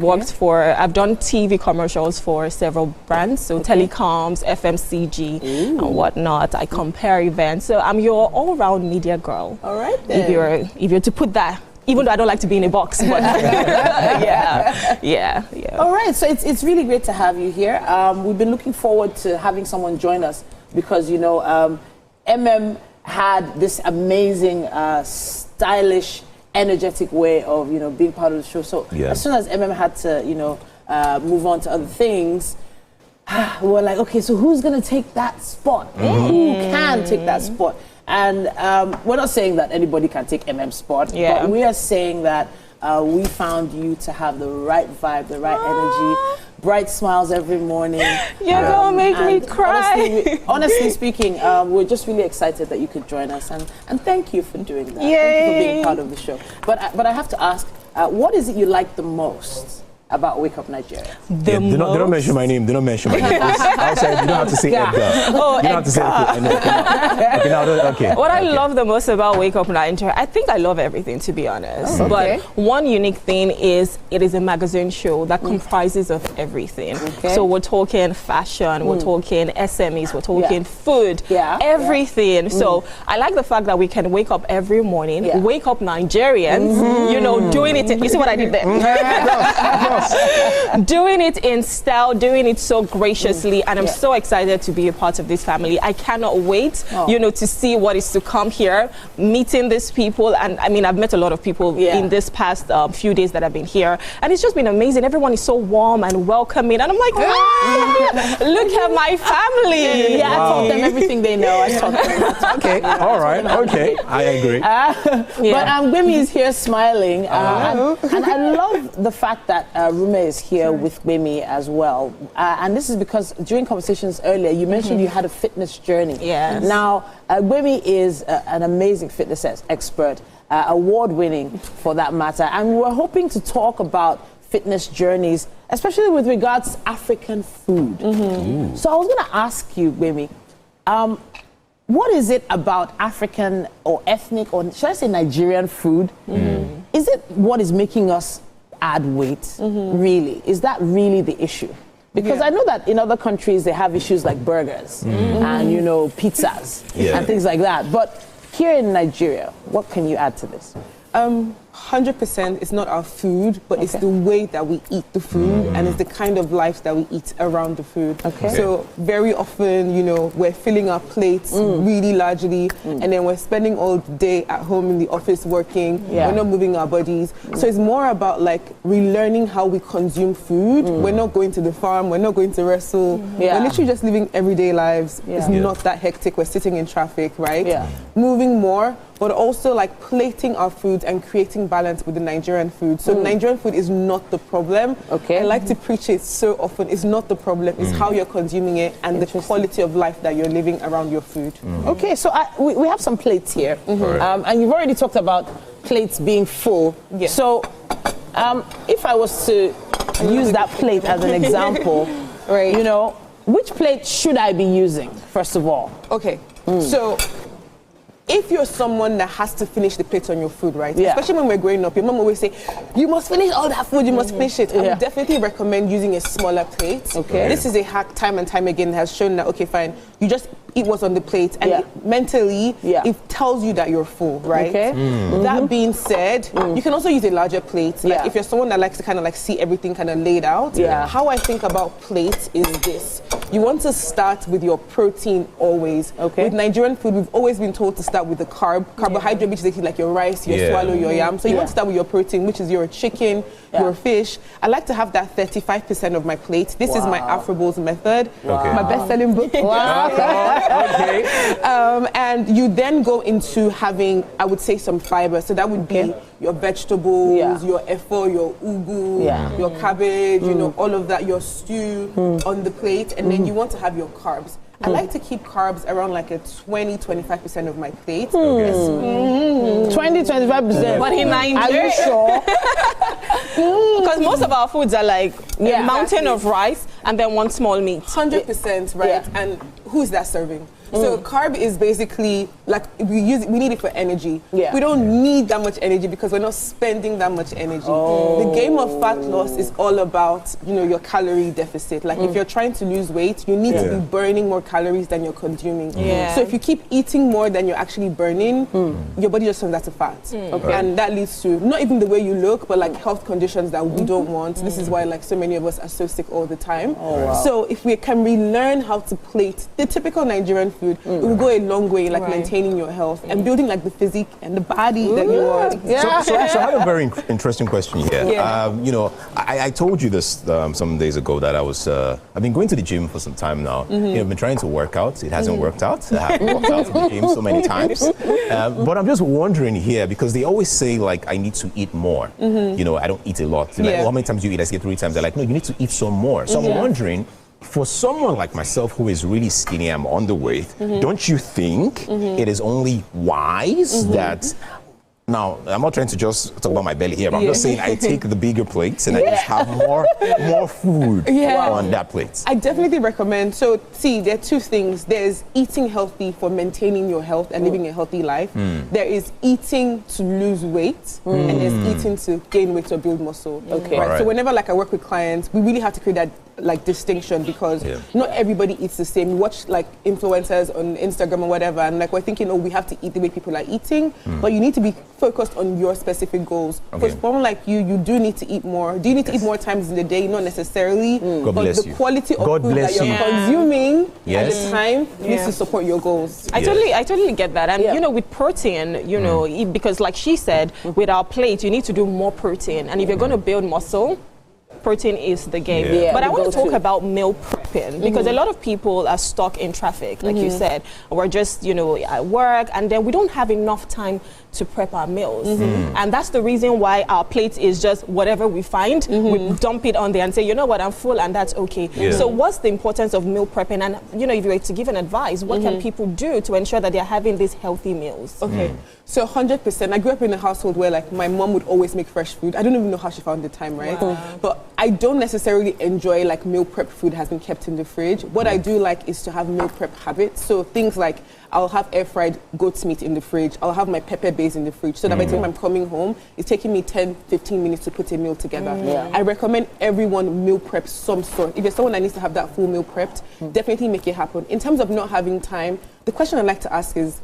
done TV commercials for several brands, so telecoms, FMCG, and whatnot. I compare events, so I'm your all-round media girl. All right then. If you're to put that, even though I don't like to be in a box, but yeah. All right, so it's really great to have you here. We've been looking forward to having someone join us because, MM had this amazing, stylish, energetic way of, being part of the show. So as soon as MM had to, move on to other things, we were like, okay, so who's going to take that spot? Who can take that spot? And we're not saying that anybody can take MM's spot, but we are saying that we found you to have the right vibe, the right energy, bright smiles every morning. You're gonna make me cry. Honestly speaking, we're just really excited that you could join us, and thank you for doing that. Yay. Thank you for being part of the show. But I have to ask, what is it you like the most about Wake Up Nigeria? They don't mention my name. Outside, you don't have to say Edgar. Oh, you don't have to say okay. What I love the most about Wake Up Nigeria, I think I love everything, to be honest. But one unique thing is it is a magazine show that comprises of everything. So we're talking fashion, we're talking SMEs, we're talking food, everything. So I like the fact that we can wake up every morning, wake up Nigerians, doing it. You see what I did there? Doing it in style, doing it so graciously, and I'm so excited to be a part of this family. I cannot wait, to see what is to come here, meeting these people, and I mean, I've met a lot of people in this past few days that I've been here, and it's just been amazing. Everyone is so warm and welcoming, and I'm like, look at my family. I taught them everything they know. I taught them. Okay, all right, okay, I agree. But Gbemi is here smiling, and I love the fact that Rume is here with Gbemi as well. And this is because during conversations earlier, you mentioned you had a fitness journey. Yes. Now, Gbemi is an amazing fitness expert, award-winning for that matter. And we're hoping to talk about fitness journeys, especially with regards to African food. So I was going to ask you, Gbemi, what is it about African or ethnic, or should I say Nigerian food? Is it what is making us add weight, really? Is that really the issue? Because I know that in other countries they have issues like burgers and, pizzas and things like that. But here in Nigeria, what can you add to this? 100% it's not our food, but it's the way that we eat the food and it's the kind of life that we eat around the food. So very often, you know, we're filling our plates really largely and then we're spending all day at home in the office working. We're not moving our bodies. So it's more about like relearning how we consume food. We're not going to the farm, we're not going to wrestle. We're literally just living everyday lives. It's not that hectic. We're sitting in traffic, right? Moving more, but also like plating our foods and creating balance with the Nigerian food. So Nigerian food is not the problem. I like to preach it so often. It's not the problem. It's how you're consuming it and the quality of life that you're living around your food. Okay, so we have some plates here. And you've already talked about plates being full. So if I was to use that plate as an example, you know, which plate should I be using, first of all? Okay, so if you're someone that has to finish the plate on your food, right? Especially when we're growing up, your mom always say, you must finish all that food, you must finish it. I would definitely recommend using a smaller plate. This is a hack time and time again has shown that, okay, fine, you just eat what's on the plate and mentally it tells you that you're full, right? That being said, you can also use a larger plate. Like if you're someone that likes to kind of like see everything kind of laid out, how I think about plates is this. You want to start with your protein always. With Nigerian food, we've always been told to start with the carbohydrate, which is like your rice, your swallow, your yam. So you want to start with your protein, which is your chicken, your fish. I like to have that 35% of my plate. This is my Afro Bowls method, my best-selling book. And you then go into having, I would say, some fiber. So that would be your vegetables, your efo, your ugu, your cabbage, you know, all of that, your stew on the plate. And then you want to have your carbs. I like to keep carbs around like a 20-25% of my plate. 20-25%. But in Nigeria, are you sure? Because most of our foods are like a mountain of rice and then one small meat. 100%, right? And who's that serving? So carb is basically like we need it for energy. We don't need that much energy because we're not spending that much energy. The game of fat loss is all about, you know, your calorie deficit. Like if you're trying to lose weight, you need to be burning more calories than you're consuming. So if you keep eating more than you're actually burning, your body just turns that to fat. And that leads to not even the way you look, but like health conditions that we don't want. This is why like so many of us are so sick all the time. So if we can relearn how to plate the typical Nigerian food, it will go a long way in like maintaining your health and building like the physique and the body that you want. So I have a very interesting question here. You know, I told you this some days ago that I've been going to the gym for some time now. You know, I've been trying to work out. It hasn't worked out. I haven't worked out in the gym so many times. But I'm just wondering here because they always say like I need to eat more. You know, I don't eat a lot. Like, well, how many times do you eat? I say 3 times. They're like, no, you need to eat some more. So I'm wondering, for someone like myself who is really skinny, I'm underweight, don't you think it is only wise that... Now, I'm not trying to just talk about my belly here, but I'm just saying I take the bigger plates and I just have more food on that plate. I definitely recommend. So, see, there are 2 things. There's eating healthy for maintaining your health and living a healthy life. There is eating to lose weight, and there's eating to gain weight or build muscle. Right? So whenever like I work with clients, we really have to create that like distinction because not everybody eats the same. We watch like influencers on Instagram or whatever, and like we're thinking, oh, we have to eat the way people are eating, but you need to be focused on your specific goals. Because someone like you do need to eat more. Do you need to eat more times in the day? Not necessarily, but the quality of food that you're consuming at the time needs to support your goals. I totally get that. And you know, with protein, you know, because like she said, with our plate, you need to do more protein. And if you're going to build muscle, protein is the game. But I want to talk about meal prepping because a lot of people are stuck in traffic, like you said. We're just, you know, at work and then we don't have enough time to prep our meals. And that's the reason why our plate is just whatever we find, we dump it on there and say, you know what, I'm full and that's okay. So what's the importance of meal prepping? And, you know, if you were to give an advice, what can people do to ensure that they're having these healthy meals? So 100%. I grew up in a household where like my mom would always make fresh food. I don't even know how she found the time, right? But I don't necessarily enjoy like meal prep food has been kept in the fridge. What I do like is to have meal prep habits. So things like I'll have air fried goat's meat in the fridge. I'll have my pepper base in the fridge so that by the time I'm coming home, it's taking me 10-15 minutes to put a meal together. I recommend everyone meal prep some sort. If you're someone that needs to have that full meal prepped, definitely make it happen. In terms of not having time, the question I like to ask is,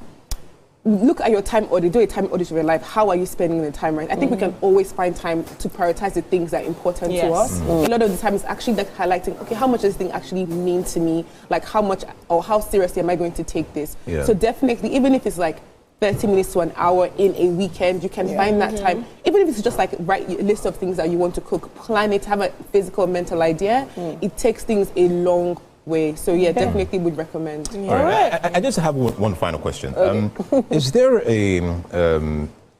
look at your time audit, do a time audit of your life. How are you spending the time, right? I think we can always find time to prioritize the things that are important to us. A lot of the time it's actually like highlighting, okay, how much does this thing actually mean to me? Like how much or how seriously am I going to take this? Yeah. So definitely, even if it's like 30 minutes to an hour in a weekend, you can find that time. Even if it's just like write a list of things that you want to cook, plan it, have a physical, mental idea. It takes things a long way. So yeah, definitely would recommend. All right. I just have one final question. Is there a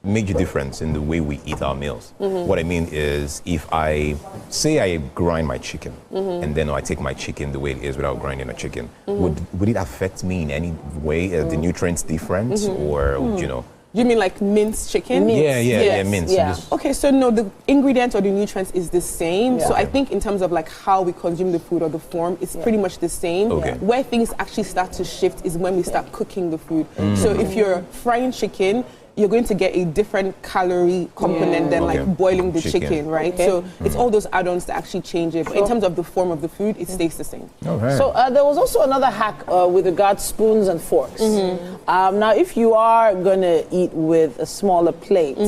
major difference in the way we eat our meals? What I mean is, if I say I grind my chicken and then I take my chicken the way it is without grinding a chicken, would it affect me in any way? Are the nutrients different, or you know? You mean like minced chicken? Mince. Yeah, mince. Yeah. Okay, so no, the ingredients or the nutrients is the same. So I think in terms of like how we consume the food or the form, it's pretty much the same. Okay. Where things actually start to shift is when we start cooking the food. So if you're frying chicken, you're going to get a different calorie component than like boiling the chicken, right? So it's all those add-ons that actually change it. But in terms of the form of the food, it stays the same. So there was also another hack with regard to spoons and forks. Now, if you are going to eat with a smaller plate,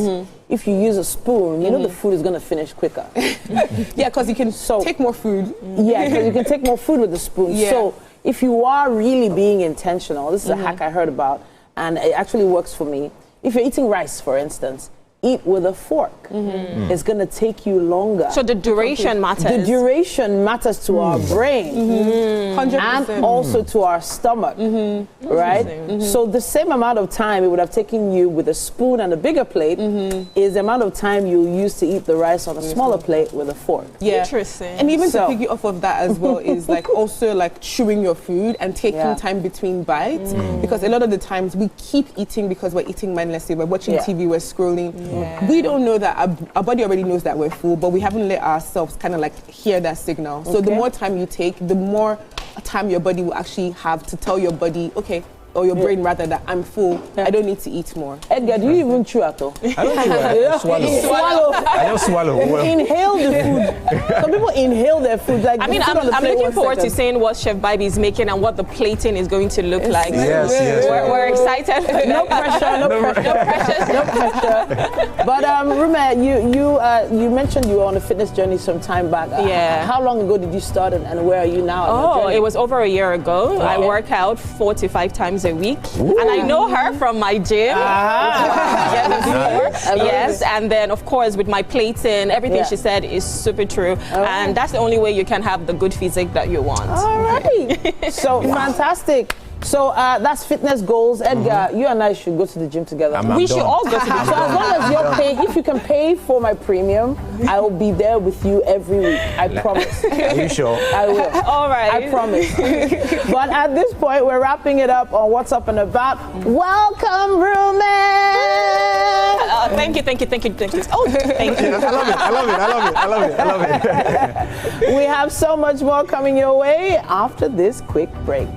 if you use a spoon, you know the food is going to finish quicker. Yeah, because you can take more food. Yeah, because you can take more food with the spoon. So if you are really being intentional, this is a hack I heard about, and it actually works for me. If you're eating rice, for instance, eat with a fork. It's going to take you longer. So the duration matters. The duration matters to our brain 100%. and also to our stomach, right? So the same amount of time it would have taken you with a spoon and a bigger plate is the amount of time you'll use to eat the rice on a smaller plate with a fork. Yeah. Interesting. And even to piggy off of that as well is like also like chewing your food and taking time between bites, because a lot of the times we keep eating because we're eating mindlessly, we're watching TV, we're scrolling. We don't know that our body already knows that we're full, but we haven't let ourselves kind of like hear that signal. So the more time you take, the more time your body will actually have to tell your body, okay, or your brain rather, that I'm full, I don't need to eat more. Edgar, do you even chew at all? I don't chew. I swallow. I don't swallow. Well. Inhale the food. Some people inhale their food. Like I mean, I'm looking forward to seeing what Chef Bibi is making and what the plating is going to look like. Yes. We're excited. No pressure. But Rume, you mentioned you were on a fitness journey some time back. How long ago did you start, and where are you now? It was over a year ago. I work out 4 to 5 times a week. And I know her from my gym. Yes, and then of course with my plating, everything she said is super true. And that's the only way you can have the good physique that you want. All right. So fantastic. So that's fitness goals. Edgar, you and I should go to the gym together. We should all go to the gym. So as long as you're paying, if you can pay for my premium, I will be there with you every week. I promise. Are you sure? I will. All right. I promise. But at this point, we're wrapping it up on What's Up and About. Welcome, Rume! Thank you. Oh, thank you. I love it. We have so much more coming your way after this quick break.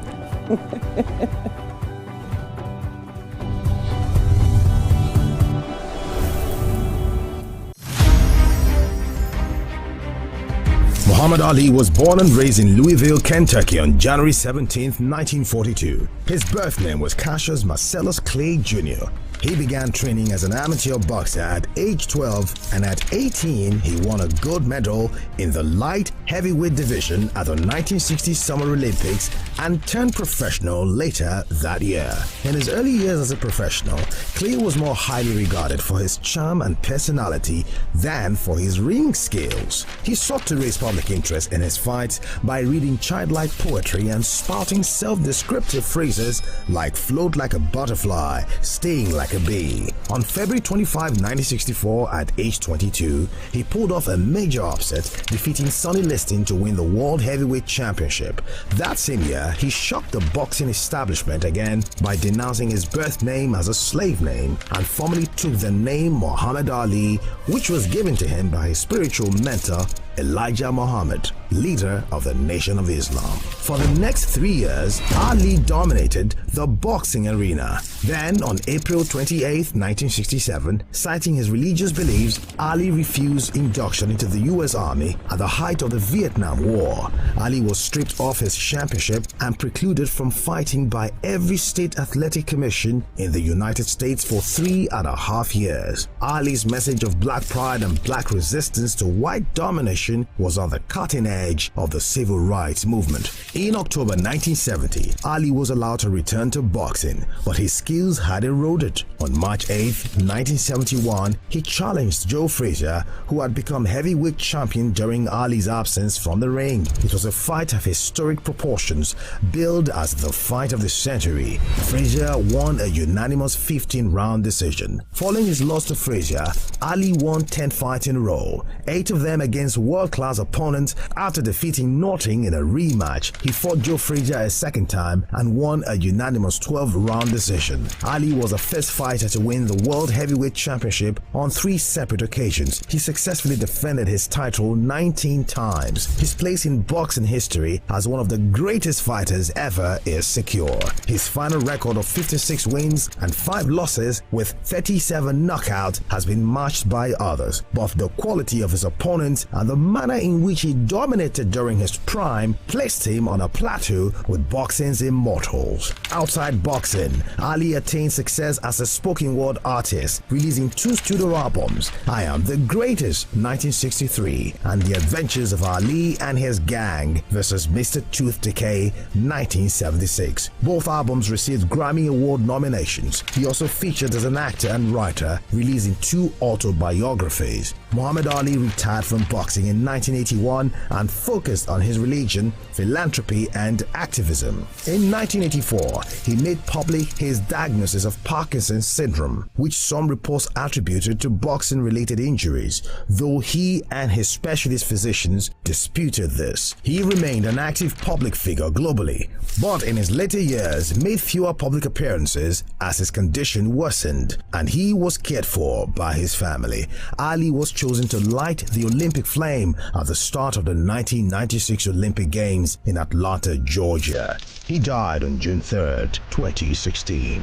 Muhammad Ali was born and raised in Louisville, Kentucky on January 17, 1942. His birth name was Cassius Marcellus Clay Jr. He began training as an amateur boxer at age 12, and at 18 he won a gold medal in the light heavyweight division at the 1960 Summer Olympics and turned professional later that year. In his early years as a professional, Clay was more highly regarded for his charm and personality than for his ring skills. He sought to raise public interest in his fights by reading childlike poetry and spouting self-descriptive phrases like float like a butterfly, sting like a bee. On February 25, 1964, at age 22, he pulled off a major upset, defeating Sonny Liston to win the World Heavyweight Championship. That same year, he shocked the boxing establishment again by denouncing his birth name as a slave name and formally took the name Muhammad Ali, which was given to him by his spiritual mentor Elijah Muhammad, leader of the Nation of Islam. For the next 3 years, Ali dominated the boxing arena. Then, on April 28, 1967, citing his religious beliefs, Ali refused induction into the U.S. Army at the height of the Vietnam War. Ali was stripped of his championship and precluded from fighting by every state athletic commission in the United States for 3.5 years. Ali's message of black pride and black resistance to white domination was on the cutting edge of the civil rights movement. In October 1970, Ali was allowed to return to boxing, but his skills had eroded. On March 8, 1971, he challenged Joe Frazier, who had become heavyweight champion during Ali's absence from the ring. It was a fight of historic proportions, billed as the fight of the century. Frazier won a unanimous 15-round decision. Following his loss to Frazier, Ali won 10 fights in a row, 8 of them against world-class opponents. After defeating Norton in a rematch, he fought Joe Frazier a second time and won a unanimous 12-round decision. Ali was the first fighter to win the World Heavyweight Championship on 3 separate occasions. He successfully defended his title 19 times. His place in boxing history as one of the greatest fighters ever is secure. His final record of 56 wins and 5 losses with 37 knockouts has been matched by others, but the quality of his opponents and the manner in which he dominated during his prime placed him on a plateau with boxing's immortals. Outside boxing, Ali attained success as a spoken word artist, releasing 2 studio albums, I Am the Greatest 1963 and The Adventures of Ali and His Gang vs. Mr. Tooth Decay 1976. Both albums received Grammy Award nominations. He also featured as an actor and writer, releasing 2 autobiographies. Muhammad Ali retired from boxing in 1981 and focused on his religion, philanthropy, and activism. In 1984, he made public his diagnosis of Parkinson's syndrome, which some reports attributed to boxing-related injuries, though he and his specialist physicians disputed this. He remained an active public figure globally, but in his later years made fewer public appearances as his condition worsened, and he was cared for by his family. Ali was chosen to light the Olympic flame at the start of the 1996 Olympic Games in Atlanta, Georgia. He died on June 3, 2016.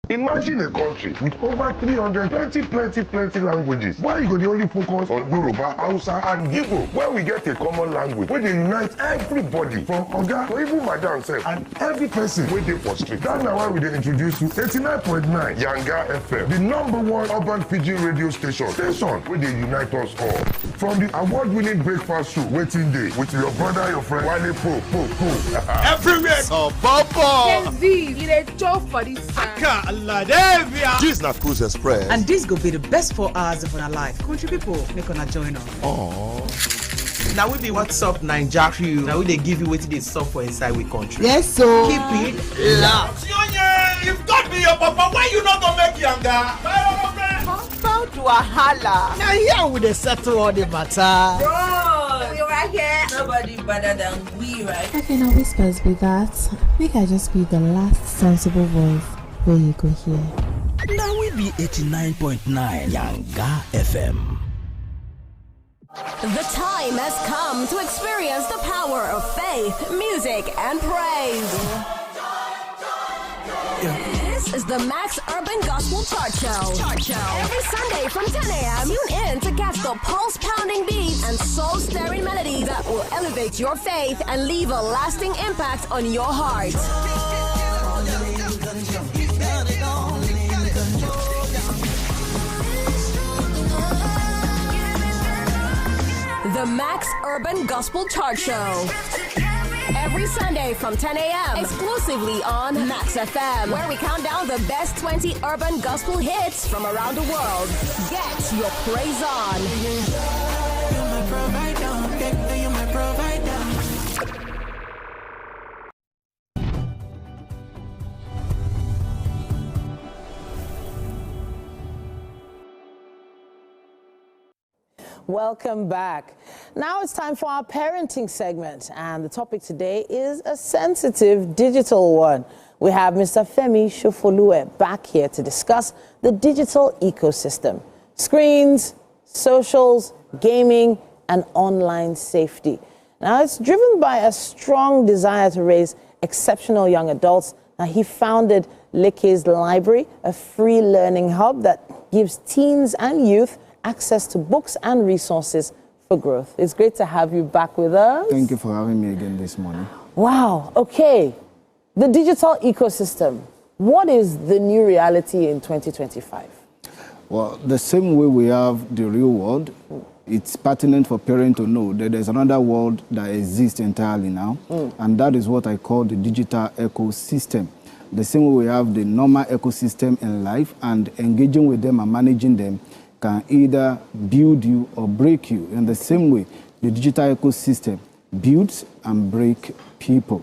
Imagine a country with over 320 plenty languages. Why you go the only focus on Yoruba, Hausa, and Igbo? Where we get a common language where they unite everybody from Oga to even Madam self and every person where they for street. That's why we dey introduce you 89.9 Yanga FM, the #1 urban pidgin radio station where they unite us all. From the award-winning breakfast show Waiting Day with your brother, your friend Wale Po. Everywhere. So Papa. Gen Z, you dey job for this time. This na Cruise Express. And this go be the best 4 hours of our life. Country people, make una join us. Aww. Now we be What's Up Naija crew. Now we they give you wetin dey sup for inside we country. Yes, so keep it loud. If God be your papa, why you not gonna make Yanga? About to a holla. Now here we dey settle all the matter. Bro, you right here. Nobody better than we, right? Okay, now whispers be that. Make I just be the last sensible voice where you go here. Now we be 89.9 Yanga FM. The time has come to experience the power of faith, music, and praise. This is the Max Urban Gospel Chart Show. Every Sunday from 10 a.m., tune in to catch the pulse-pounding beats and soul-stirring melodies that will elevate your faith and leave a lasting impact on your heart. The Max Urban Gospel Chart Show. Every Sunday from 10 a.m. exclusively on Max FM, where we count down the best 20 urban gospel hits from around the world. Get your praise on. Welcome back. Now it's time for our parenting segment, and the topic today is a sensitive digital one. We have Mr. Femi Shofolue back here to discuss the digital ecosystem, screens, socials, gaming, and online safety. Now, it's driven by a strong desire to raise exceptional young adults. Now, he founded Leke's Library, a free learning hub that gives teens and youth access to books and resources for growth. It's great to have you back with us. Thank you for having me again this morning. Wow, okay. The digital ecosystem, what is the new reality in 2025? Well, the same way we have the real world, it's pertinent for parents to know that there's another world that exists entirely now, and that is what I call the digital ecosystem. The same way we have the normal ecosystem in life, and engaging with them and managing them can either build you or break you. In the same way, the digital ecosystem builds and breaks people.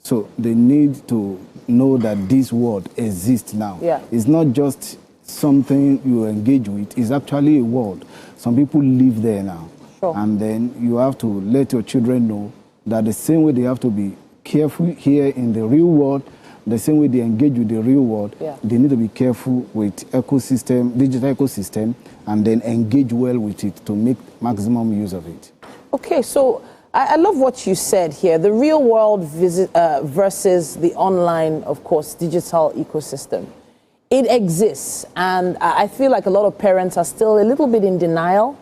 So they need to know that this world exists now. Yeah. It's not just something you engage with, it's actually a world. Some people live there now. Sure. And then you have to let your children know that the same way they have to be careful here in the real world, the same way they engage with the real world, they need to be careful with digital ecosystem, and then engage well with it to make maximum use of it. Okay, so I love what you said here, the real world versus the online, of course, digital ecosystem. It exists, and I feel like a lot of parents are still a little bit in denial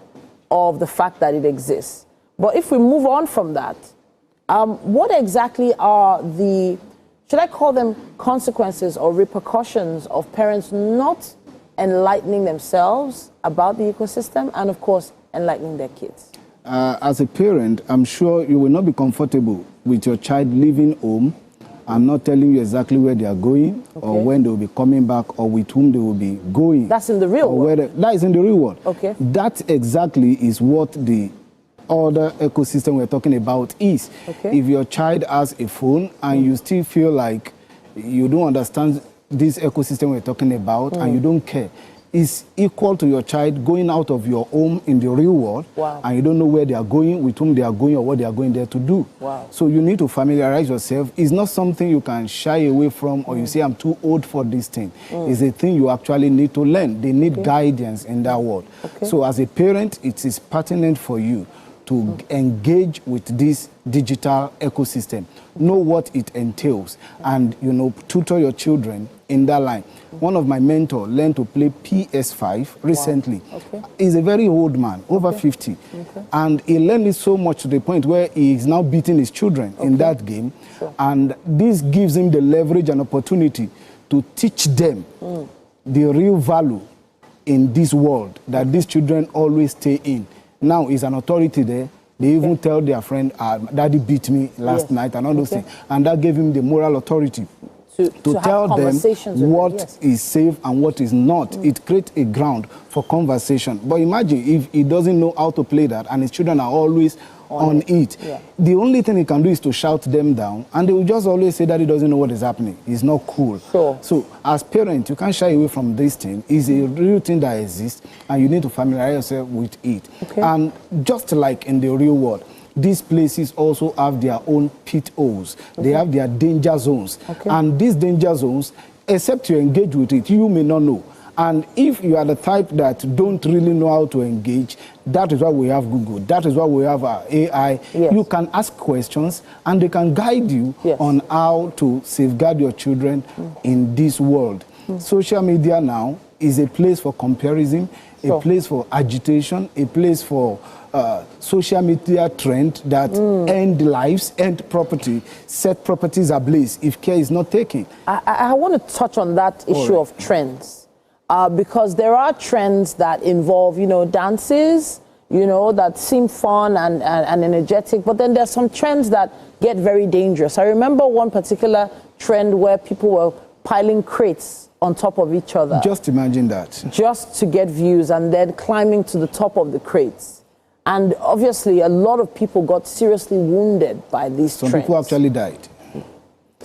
of the fact that it exists. But if we move on from that, what exactly are the, should I call them consequences or repercussions of parents not enlightening themselves about the ecosystem and, of course, enlightening their kids? As a parent, I'm sure you will not be comfortable with your child leaving home and not telling you exactly where they are going, or when they will be coming back, or with whom they will be going. That's in the real world? That is in the real world. Okay. That exactly is what the other ecosystem we're talking about is. Okay. If your child has a phone and you still feel like you don't understand this ecosystem we're talking about and you don't care, is equal to your child going out of your home in the real world, and you don't know where they are going, with whom they are going, or what they are going there to do. Wow. So you need to familiarize yourself. It's not something you can shy away from, or you say, I'm too old for this thing. It's a thing you actually need to learn. They need guidance in that world. So as a parent, it is pertinent for you to engage with this digital ecosystem, know what it entails, and tutor your children in that line. One of my mentors learned to play PS5 recently. He's a very old man, over 50, and he learned it so much to the point where he is now beating his children in that game, and this gives him the leverage and opportunity to teach them the real value in this world that these children always stay in. Now he's an authority there. They even tell their friend, Daddy beat me last night, and all those things. And that gave him the moral authority to tell them what is safe and what is not. It creates a ground for conversation. But imagine if he doesn't know how to play that and his children are always on it. The only thing he can do is to shout them down, and they will just always say that he doesn't know what is happening. It's not cool. So as parents, you can't shy away from this thing. It's a real thing that exists, and you need to familiarize yourself with it. And just like in the real world, these places also have their own pit holes. They have their danger zones. And these danger zones, except you engage with it, you may not know. And if you are the type that don't really know how to engage, that is why we have Google. That is why we have our AI. You can ask questions, and they can guide you on how to safeguard your children in this world. Social media now is a place for comparison, a place for agitation, a place for social media trend that end lives, end property, set properties ablaze if care is not taken. I want to touch on that issue of trends. Because there are trends that involve, dances, that seem fun and energetic, but then there's some trends that get very dangerous. I remember one particular trend where people were piling crates on top of each other. Just imagine that. Just to get views, and then climbing to the top of the crates. And obviously, a lot of people got seriously wounded by these trends. Some people actually died.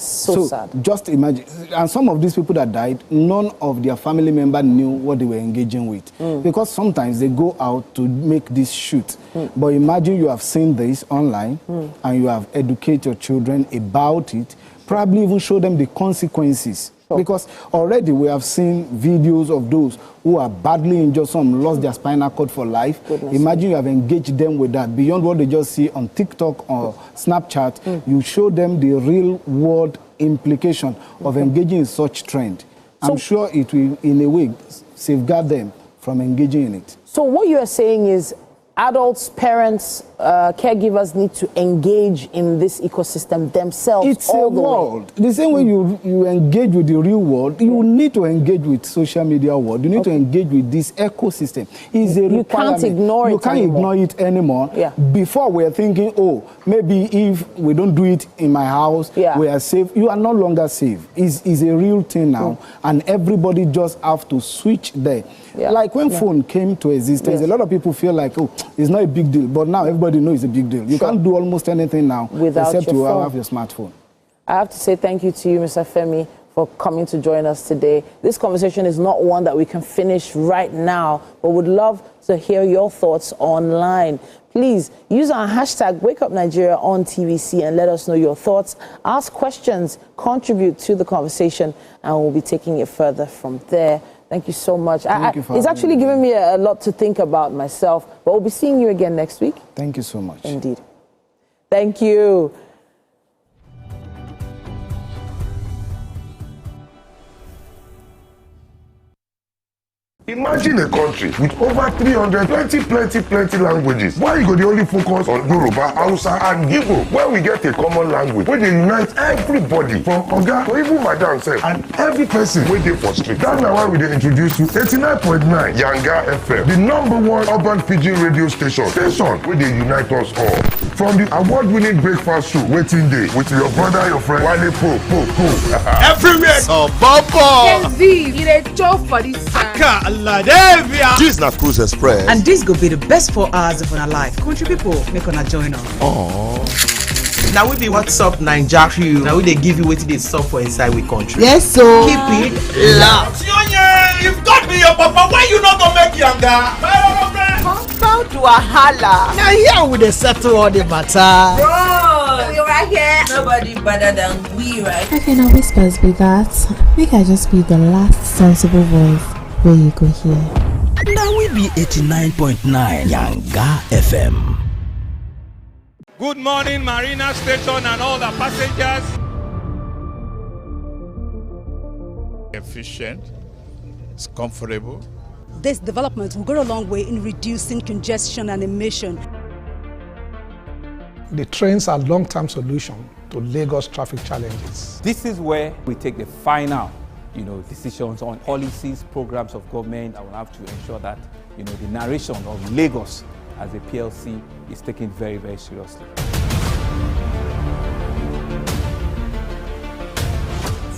So sad. Just imagine, and some of these people that died, none of their family member knew what they were engaging with. Because sometimes they go out to make this shoot. But imagine you have seen this online and you have educated your children about it, probably even show them the consequences. Because already we have seen videos of those who are badly injured, some lost their spinal cord for life. Imagine you have engaged them with that. Beyond what they just see on TikTok or Snapchat, you show them the real world implication of engaging in such trend. I'm sure it will, in a way, safeguard them from engaging in it. So what you are saying is adults, parents, caregivers need to engage in this ecosystem themselves. It's a world. The same way you engage with the real world, you need to engage with social media world. You need to engage with this ecosystem. It's a you can't ignore it. You can't ignore it anymore. Before we were thinking, oh, maybe if we don't do it in my house, we are safe. You are no longer safe. It's a real thing now, and everybody just have to switch there. Like when phone came to existence, a lot of people feel like, oh, it's not a big deal. But now everybody knows it's a big deal. You can't do almost anything now except you have your smartphone. I have to say thank you to you, Mr. Femi, for coming to join us today. This conversation is not one that we can finish right now, but would love to hear your thoughts online. Please use our hashtag WakeUpNigeria on TVC and let us know your thoughts. Ask questions, contribute to the conversation, and we'll be taking it further from there. Thank you so much. It's actually given me a lot to think about myself, but we'll be seeing you again next week. Thank you so much. Indeed. Thank you. Imagine a country with over 300 plenty languages. Why you go the only focus on Yoruba, Hausa and Igbo? Where we get a common language where they unite everybody from Oga to even Madam self and every person wey dey for street. That's why we dey introduce you 89.9 Yanga FM, the #1 urban pidgin radio station where they unite us all. From the award-winning breakfast show Waiting Day with your brother, your friend Wale Po. Everywhere. So Bobo. It a joke for this song. This na Cruise Express. And this go be the best 4 hours of our life. Country people, make una join us. Now we be What's Up Naija crew. Now we they give you what they sup for inside we country. Yes, so keep it locked. If God be your papa, why you not gonna make younger? Come to a holla. now here we dey settle all the matter. Bro, we right here. Nobody better than we, right? I can always best be that. Make I just be the last sensible voice where you go hear. Now we be 89.9 Yanga FM. Good morning, Marina Station and all the passengers. Efficient, it's comfortable. This development will go a long way in reducing congestion and emission. The trains are a long-term solution to Lagos traffic challenges. This is where we take the final, decisions on policies, programs of government. I will have to ensure that, the narration of Lagos as a PLC is taken very, very seriously.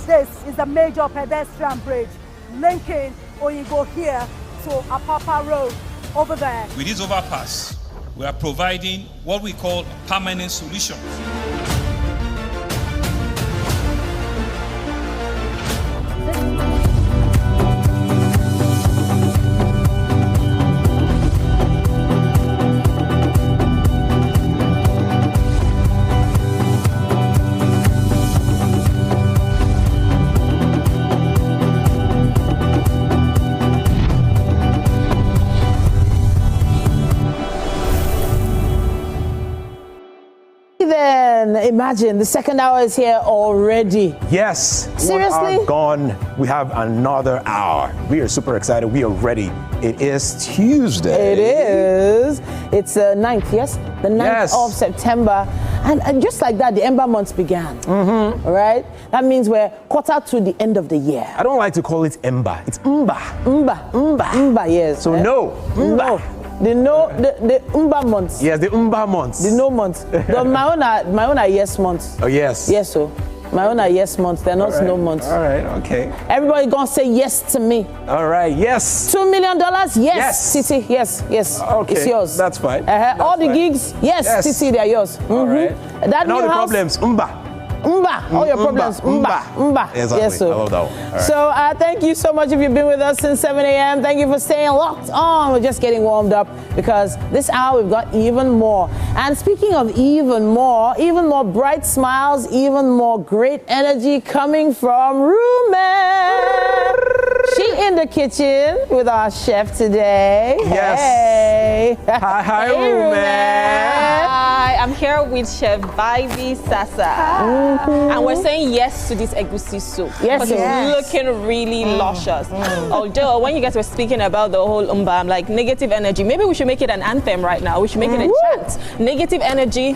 This is a major pedestrian bridge linking Oyingo here to Apapa Road over there. With this overpass, we are providing what we call a permanent solution. Imagine the second hour is here already. Yes. Seriously? 1 hour gone. We have another hour. We are super excited. We are ready. It is Tuesday. It is. It's the 9th, yes? The 9th of September. And just like that, the Ember months began. All right? That means we're quarter to the end of the year. I don't like to call it Ember. It's Mba. Mba, yes. So no. Mba. No. The Umba months. Yes, the Umba months. The no months. My own are yes months. Oh, yes. Yes, so. My own are yes months. They're not no months. All right, okay. Everybody gonna say yes to me. All right, yes. $2 million? Yes. Titi, yes. Okay. It's yours. That's fine. All the gigs? Yes, Titi, they're yours. All right. That and all the house? problems, Umba. All your problems. Exactly. Yes, sir. I love that one. All right. So thank you so much if you've been with us since 7 a.m. Thank you for staying locked on. We're just getting warmed up because this hour we've got even more. And speaking of even more bright smiles, even more great energy coming from Rume. She in the kitchen with our chef today. Yes. Hey. Hi, Rume. Hi, I'm here with Chef Vivi Sasa. And we're saying yes to this egusi soup. Yes, because it's looking really luscious. Although, when you guys were speaking about the whole I'm like, negative energy. Maybe we should make it an anthem right now. We should make it a chant. Negative energy.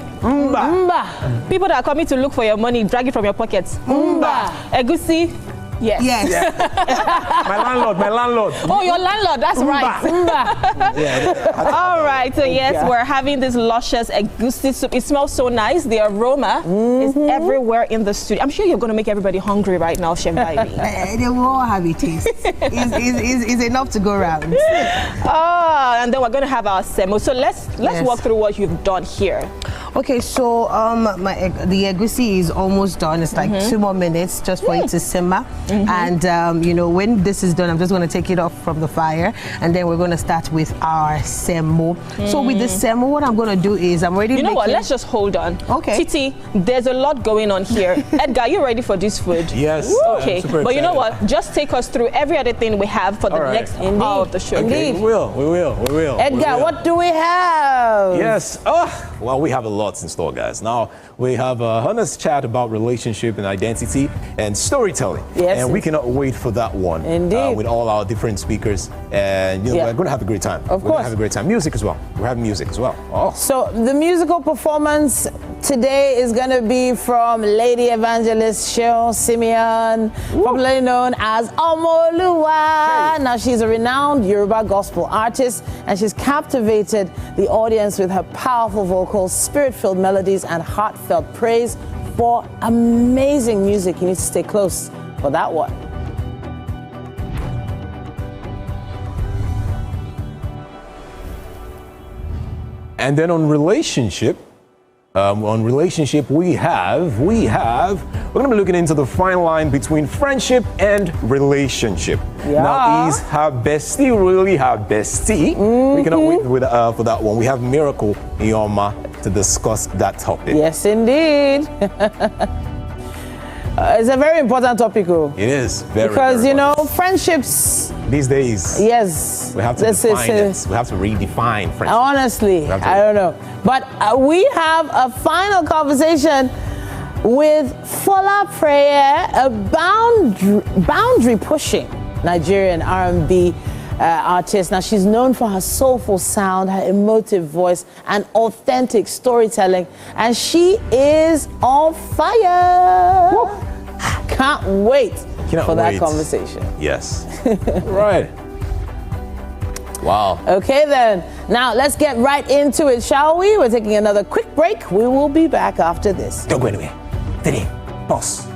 People that are coming to look for your money, drag it from your pockets. Egusi. Yes. My landlord. Oh, your landlord. That's right. All right. So yes, we're having this luscious egusi soup. It smells so nice. The aroma is everywhere in the studio. I'm sure you're going to make everybody hungry right now, Chef Vivi. They will all have a taste. It's enough to go around. And then we're going to have our semo. So let's walk through what you've done here. Okay, so the egusi is almost done. It's like 2 more minutes just for it to simmer. And you know, when this is done, I'm just going to take it off from the fire, and then we're going to start with our semo. So with the semo, what I'm going to do is I'm already. You know what? Let's just hold on. Okay. Titi, there's a lot going on here. Edgar, are you ready for this food? Yes. Okay. But you know what? Just take us through every other thing we have for the next hour of the show. Okay, we will. Edgar, what do we have? Yes. Well, we have a lot in store, guys. Now, we have a honest chat about relationship and identity and storytelling. Yes. And we cannot wait for that one. Indeed. With all our different speakers. And you know, we're going to have a great time. Of course. We're going to have a great time. Music as well. We're having music as well. So the musical performance today is going to be from Lady Evangelist Sheol Simeon, popularly known as Omoluwa. Now, she's a renowned Yoruba gospel artist, and she's captivated the audience with her powerful vocals, spirit-filled melodies, and heartfelt praise for amazing music. You need to stay close for that one. And then on relationship, we're going to be looking into the fine line between friendship and relationship. Yeah. Now, is her bestie really her bestie? We cannot wait for that one. We have Miracle Ioma to discuss that topic. Yes, indeed. It's a very important topic, though. It is very because very you know, important. friendships these days. Yes, we have to define it. We have to redefine friendship. Honestly, I don't know, but we have a final conversation with Fola Prayer, a boundary pushing Nigerian R&B artist. Now, she's known for her soulful sound, her emotive voice, and authentic storytelling, and she is on fire. Woo. Can't wait for that conversation. Yes. Right. Wow. Okay, then. Now, let's get right into it, shall we? We're taking another quick break. We will be back after this. Don't go anywhere. Steady. Boss.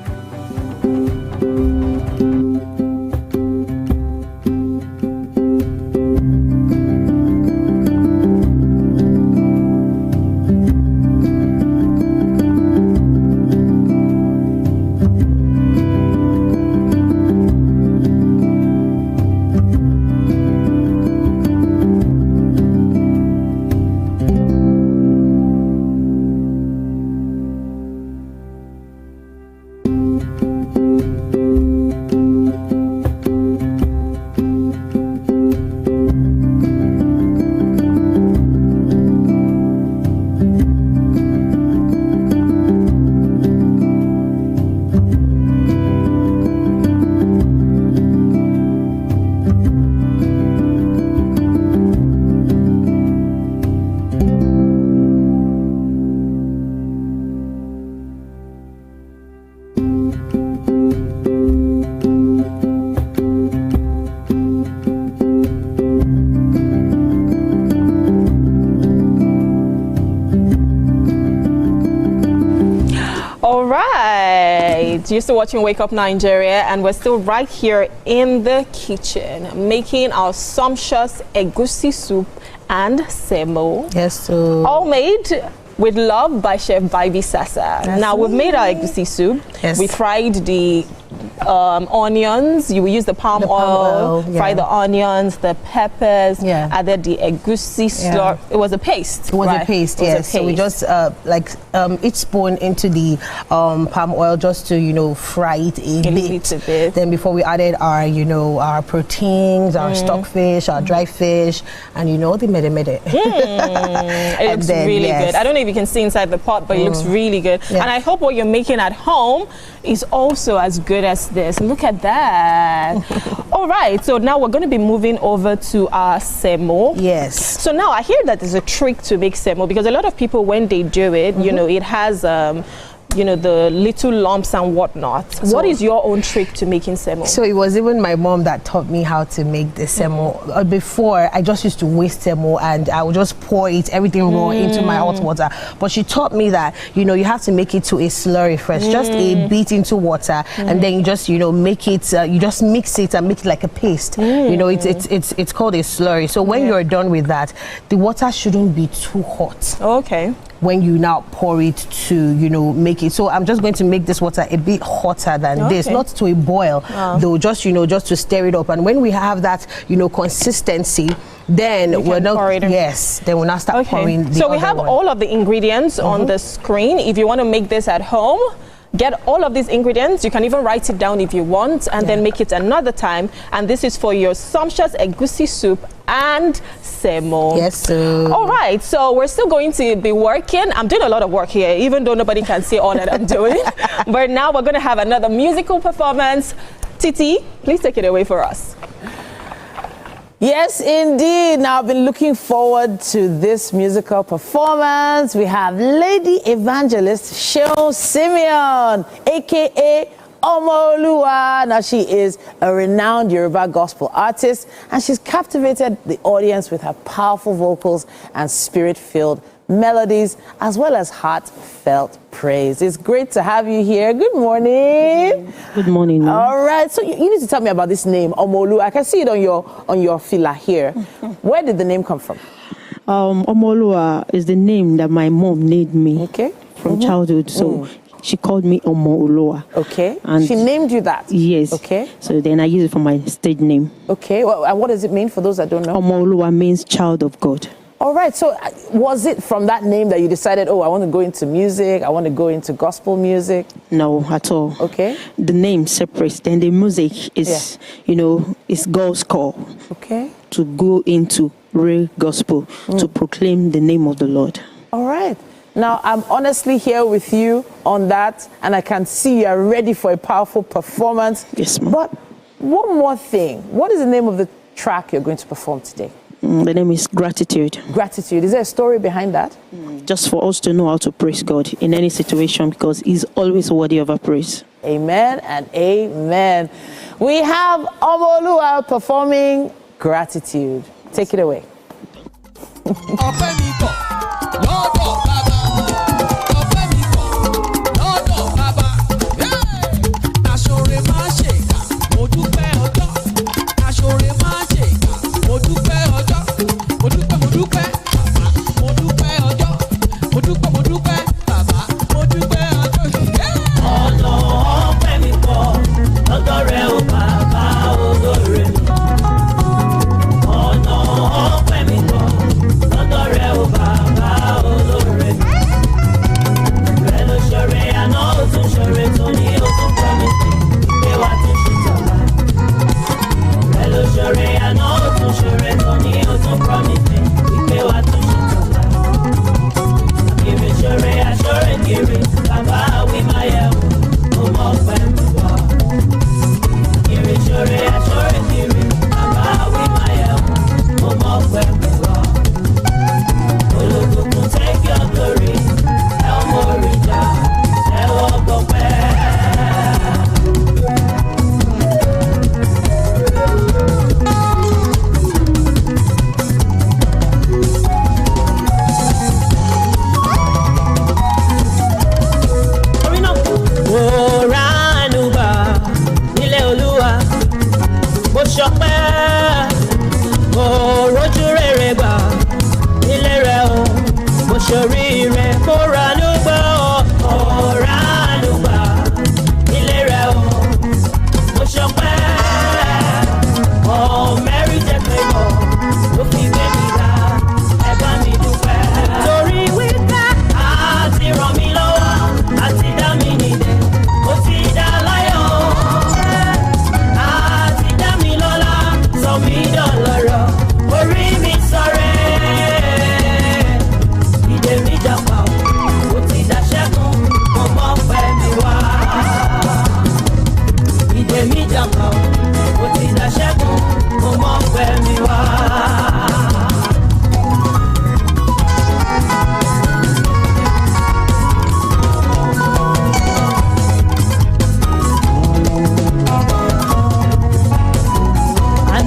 You're still watching Wake Up Nigeria, and we're still right here in the kitchen making our sumptuous egusi soup and semo. Yes, so all made With Love by Chef Bibi Sasa. Now, we've made our egusi soup. Yes. We fried the onions. You will use the palm oil, fry the onions, the peppers, added the egusi slurry. It was a paste. It was a paste, yes. So we just each spoon into the palm oil just to, you know, fry it a bit. Then before we added our, you know, our proteins, our stockfish, our dry fish, and, you know, the mede. It looks really good. I don't know if you can see inside the pot, but it looks really good. And I hope what you're making at home is also as good as this. Look at that. All right, so now we're going to be moving over to our semo. Yes. So now I hear that there's a trick to make semo, because a lot of people, when they do it, you know, it has you know, the little lumps and whatnot. So what is your own trick to making semo? So it was even my mom that taught me how to make the semo. Before, I just used to waste semo and I would just pour it, everything raw, into my hot water. But she taught me that, you know, you have to make it to a slurry first, just a bit into water, and then you just, you know, make it, you just mix it and make it like a paste. You know, it's called a slurry. So when you're done with that, the water shouldn't be too hot. Okay. When you now pour it to, you know, make it. So I'm just going to make this water a bit hotter than this, not to a boil, though, just, you know, just to stir it up. And when we have that, you know, consistency, then we're not, then we'll now start pouring the So we have one. all of the ingredients on the screen. If you want to make this at home, get all of these ingredients. You can even write it down if you want, and then make it another time. And this is for your sumptuous egusi soup and semo. Yes, sir. All right, so we're still going to be working. I'm doing a lot of work here, even though nobody can see all that I'm doing. But now we're going to have another musical performance. Titi, please take it away for us. Yes, indeed. Now, I've been looking forward to this musical performance. We have Lady Evangelist Sheol Simeon, a.k.a. Omoluwa. Now, she is a renowned Yoruba gospel artist, and she's captivated the audience with her powerful vocals and spirit-filled melodies, as well as heartfelt praise. It's great to have you here. Good morning. Good morning. All right. So you need to tell me about this name, Omolu. I can see it on your fila here. Where did the name come from? Omolua is the name that my mom named me from childhood. So she called me Omolua. Okay. And she named you that? Yes. Okay. So then I use it for my stage name. Okay. Well, and what does it mean for those that don't know? Omolua means child of God. All right. So was it from that name that you decided, oh, I want to go into music, I want to go into gospel music? No, at all. Okay. The name separates. Then the music is, you know, it's God's call. Okay. To go into real gospel, to proclaim the name of the Lord. All right. Now, I'm honestly here with you on that, and I can see you are ready for a powerful performance. Yes, ma'am. But one more thing. What is the name of the track you're going to perform today? The name is Gratitude. Gratitude. Is there a story behind that? Just for us to know how to praise God in any situation, because He's always worthy of our praise. Amen and amen. We have Omolua performing Gratitude. Take it away.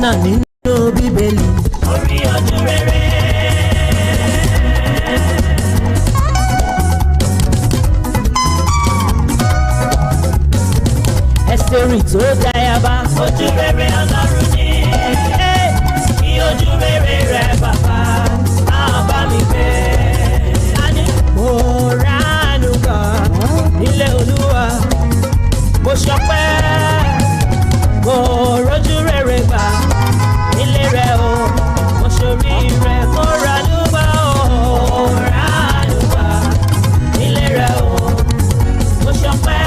Jọ́nà nínú Bíbélì. Orí ojú rere. Ẹ̀sìtẹ́rì tó dáyàbá. Ojú rere Ọlọ́run ni. Kí ojú rere rẹ̀ bàbá máa bá mi gbé. Mo ránú gbà nílé Olúwa. Mo ṣọpẹ́. Mo rójú rere gbà nílé rẹ̀ o. Mo ṣorí rẹ̀ mo ránú gbà o. Mo ránú gbà nílé rẹ̀ o. Mo ṣọpẹ́.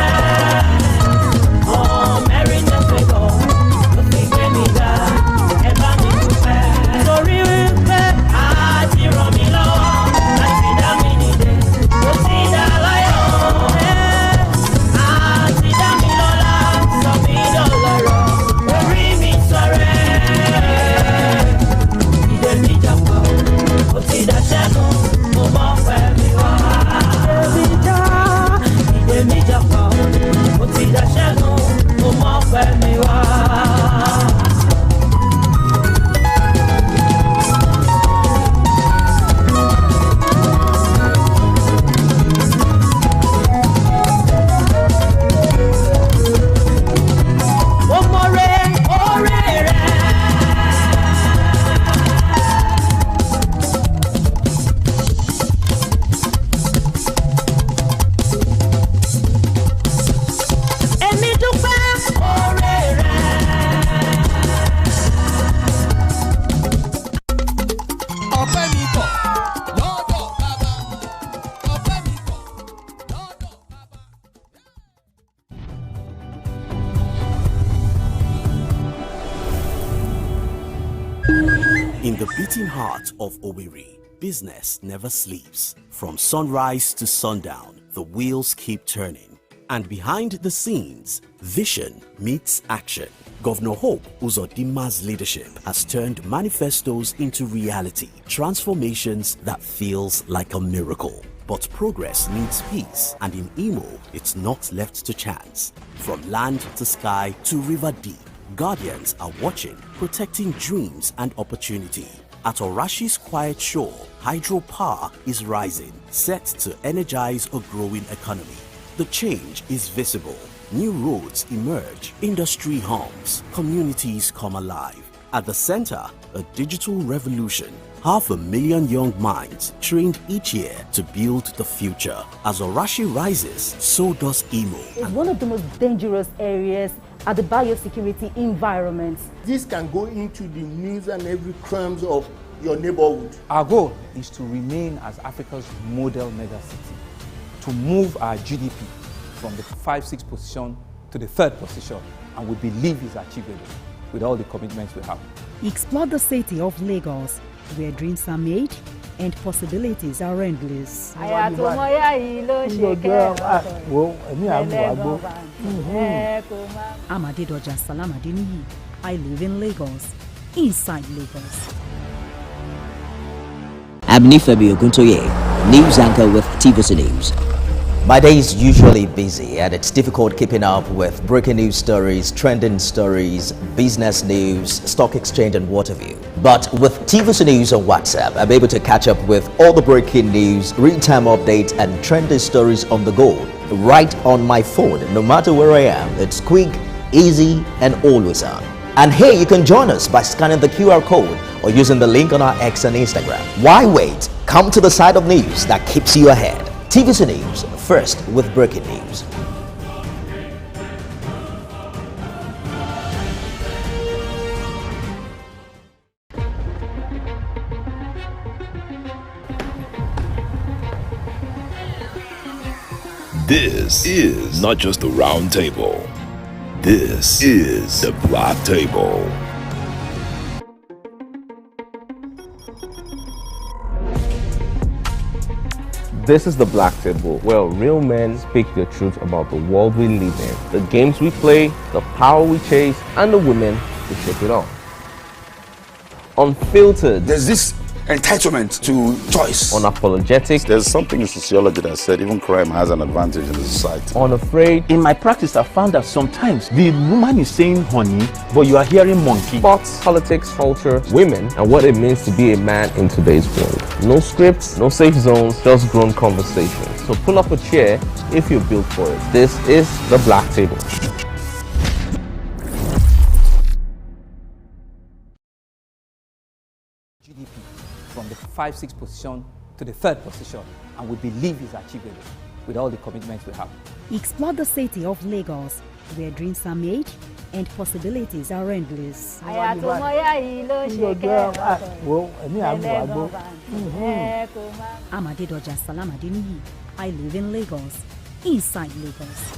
In the beating heart of Owerri, business never sleeps. From sunrise to sundown, the wheels keep turning. And behind the scenes, vision meets action. Governor Hope Uzodimma's leadership has turned manifestos into reality, transformations that feels like a miracle. But progress needs peace, and in Imo, it's not left to chance. From land to sky to river deep, Guardians are watching, protecting dreams and opportunity. At Orashi's quiet shore, hydropower is rising, set to energize a growing economy. The change is visible. New roads emerge, industry hums, communities come alive. At the center, a digital revolution. 500,000 young minds trained each year to build the future. As Orashi rises, so does Imo. It's one of the most dangerous areas at the biosecurity environment. This can go into the news and every crumbs of your neighborhood. Our goal is to remain as Africa's model megacity, to move our GDP from the 5-6 position to the 3rd position, and we believe it's achievable with all the commitments we have. Explore the city of Lagos, where dreams are made and possibilities are endless. I'm Adedoja Salamadini. I live in Lagos, inside Lagos. I'm Nifemi Oguntoye, news anchor with TVC News. My day is usually busy and it's difficult keeping up with breaking news stories, trending stories, business news, stock exchange and what have you. But with TVC News on WhatsApp, I'm able to catch up with all the breaking news, real-time updates and trending stories on the go, right on my phone, no matter where I am. It's quick, easy and always on. And here you can join us by scanning the QR code or using the link on our X and Instagram. Why wait? Come to the side of news that keeps you ahead. TVC News, first with breaking news. This is not just the round table. This is the black table. This is the Black Table, where real men speak the truth about the world we live in, the games we play, the power we chase, and the women who shape it all. Unfiltered. There's this entitlement to choice. Unapologetic. There's something in sociology that said even crime has an advantage in the society. Unafraid. In my practice, I found that sometimes the woman is saying honey, but you are hearing monkey. Sports, politics, culture, women, and what it means to be a man in today's world. No scripts, no safe zones, just grown conversations. So pull up a chair if you're built for it. This is The Black Table. GDP from the 5-6 position to the 3rd position, and we believe it's achievable with all the commitments we have. Explore the city of Lagos, where dreams are made and possibilities are endless. Amadedoja Salamadini. I live in Lagos, inside Lagos.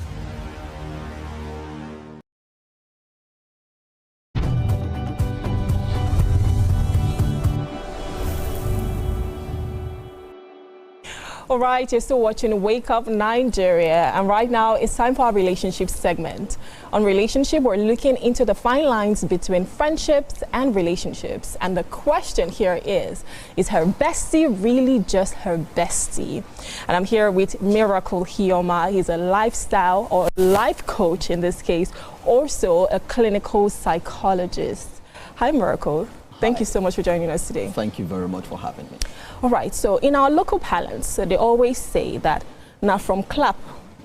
All right, you're still watching Wake Up Nigeria, and right now it's time for our relationship segment. On relationship, we're looking into the fine lines between friendships and relationships. And the question here is her bestie really just her bestie? And I'm here with Miracle Hioma. He's a lifestyle or life coach in this case, also a clinical psychologist. Hi, Miracle. Thank you so much for joining us today. Thank you very much for having me. All right, so in our local parlance, they always say that now from clap,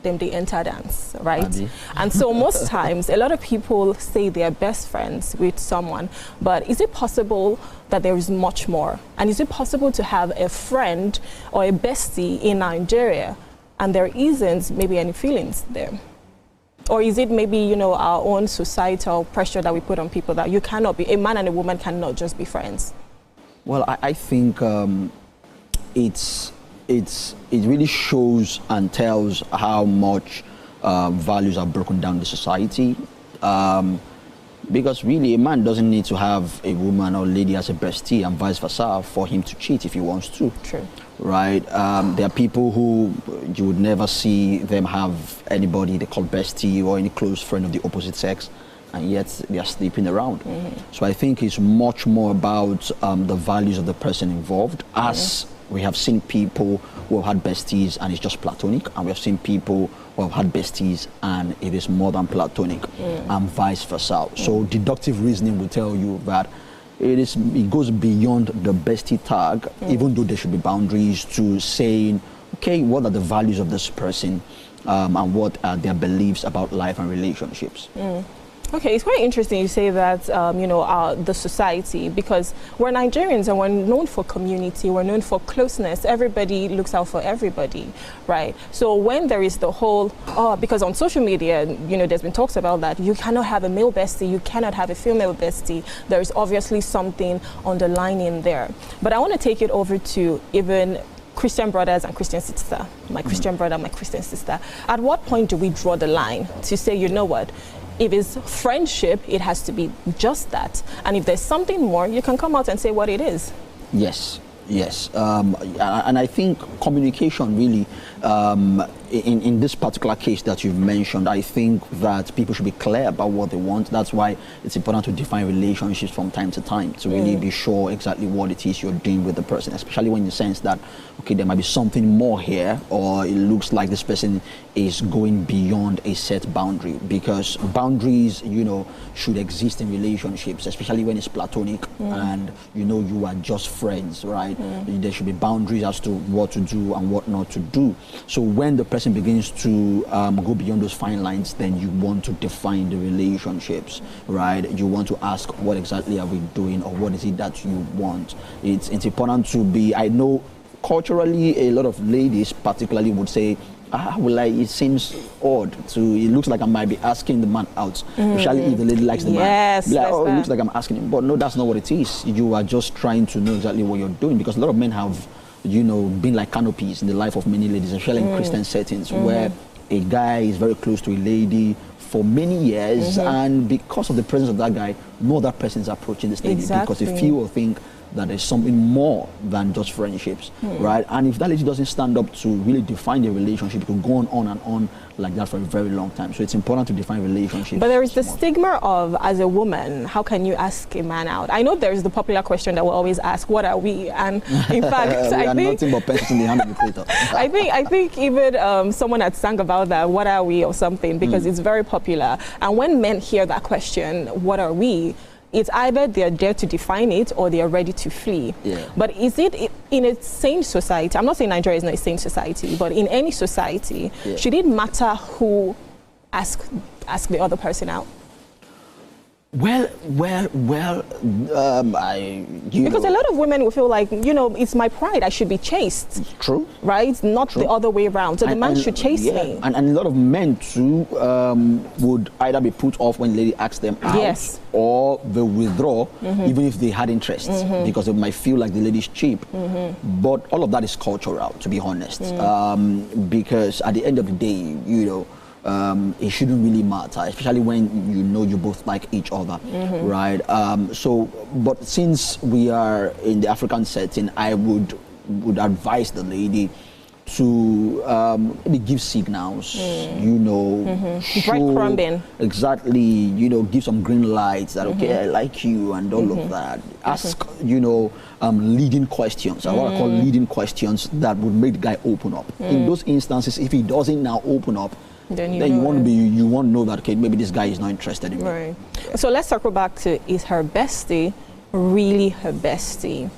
then they enter dance, right? And so most times, a lot of people say they're best friends with someone, but is it possible that there is much more? And is it possible to have a friend or a bestie in Nigeria and there isn't maybe any feelings there? Or is it maybe, you know, our own societal pressure that we put on people that you cannot be, a man and a woman cannot just be friends? Well, I think it really shows and tells how much values are broken down in the society. Because really, a man doesn't need to have a woman or lady as a bestie and vice versa for him to cheat if he wants to. True. Right? There are people who you would never see them have anybody they call bestie or any close friend of the opposite sex, and yet they are sleeping around. So I think it's much more about the values of the person involved, as we have seen people who have had besties and it's just platonic, and we have seen people who have had besties and it is more than platonic, and vice versa. So deductive reasoning will tell you that it goes beyond the bestie tag, even though there should be boundaries, to saying, okay, what are the values of this person and what are their beliefs about life and relationships. Okay, it's quite interesting you say that, you know, the society, because we're Nigerians and we're known for community, we're known for closeness. Everybody looks out for everybody, right? So when there is the whole, because on social media, you know, there's been talks about that, you cannot have a male bestie, you cannot have a female bestie. There's obviously something underlying there. But I want to take it over to even Christian brothers and Christian sister, my Christian brother, my Christian sister. At what point do we draw the line to say, you know what? If it's friendship, it has to be just that. And if there's something more, you can come out and say what it is. Yes, yes. And I think communication really, in this particular case that you've mentioned, I think that people should be clear about what they want. That's why it's important to define relationships from time to time, to really be sure exactly what it is you're doing with the person, especially when you sense that, okay, there might be something more here, or it looks like this person is going beyond a set boundary, because boundaries, you know, should exist in relationships, especially when it's platonic and, you know, you are just friends, right? There should be boundaries as to what to do and what not to do. So when the person begins to go beyond those fine lines, then you want to define the relationships, right? You want to ask, what exactly are we doing, or what is it that you want? It's important to be, I know culturally a lot of ladies particularly would say, it seems odd it looks like I might be asking the man out, especially if the lady likes the man. Like, it looks like I'm asking him, but no, that's not what it is. You are just trying to know exactly what you're doing, because a lot of men have, you know, been like canopies in the life of many ladies, especially in Christian settings, where a guy is very close to a lady for many years, and because of the presence of that guy, no other person is approaching this lady, because they feel or think that there's something more than just friendships, right? And if that lady doesn't stand up to really define the relationship, it can go on and on like that for a very long time. So it's important to define relationships. But there is the stigma of, as a woman, how can you ask a man out? I know there's the popular question that we'll always ask, what are we? And in fact, I think nothing but pencils in the hand of the creator. I think even someone had sang about that, what are we or something, because it's very popular. And when men hear that question, what are we? It's either they're there to define it or they are ready to flee. Yeah. But is it in a sane society? I'm not saying Nigeria is not a sane society, but in any society, should it matter who ask the other person out? Because a lot of women will feel like, it's my pride, I should be chased. True. Right? Not the other way around. So the man should chase me. And a lot of men too would either be put off when the lady asks them out, or they withdraw even if they had interest because they might feel like the lady's cheap. But all of that is cultural, to be honest. Because at the end of the day, it shouldn't really matter, especially when you both like each other, right? But since we are in the African setting, I would advise the lady to maybe give signals, breadcrumbing. Exactly, give some green lights that, okay, I like you and all of that. Ask, leading questions, what I call leading questions that would make the guy open up. In those instances, if he doesn't now open up, then you won't know that, okay, maybe this guy is not interested in me. Right. So let's circle back to, is her bestie really her bestie?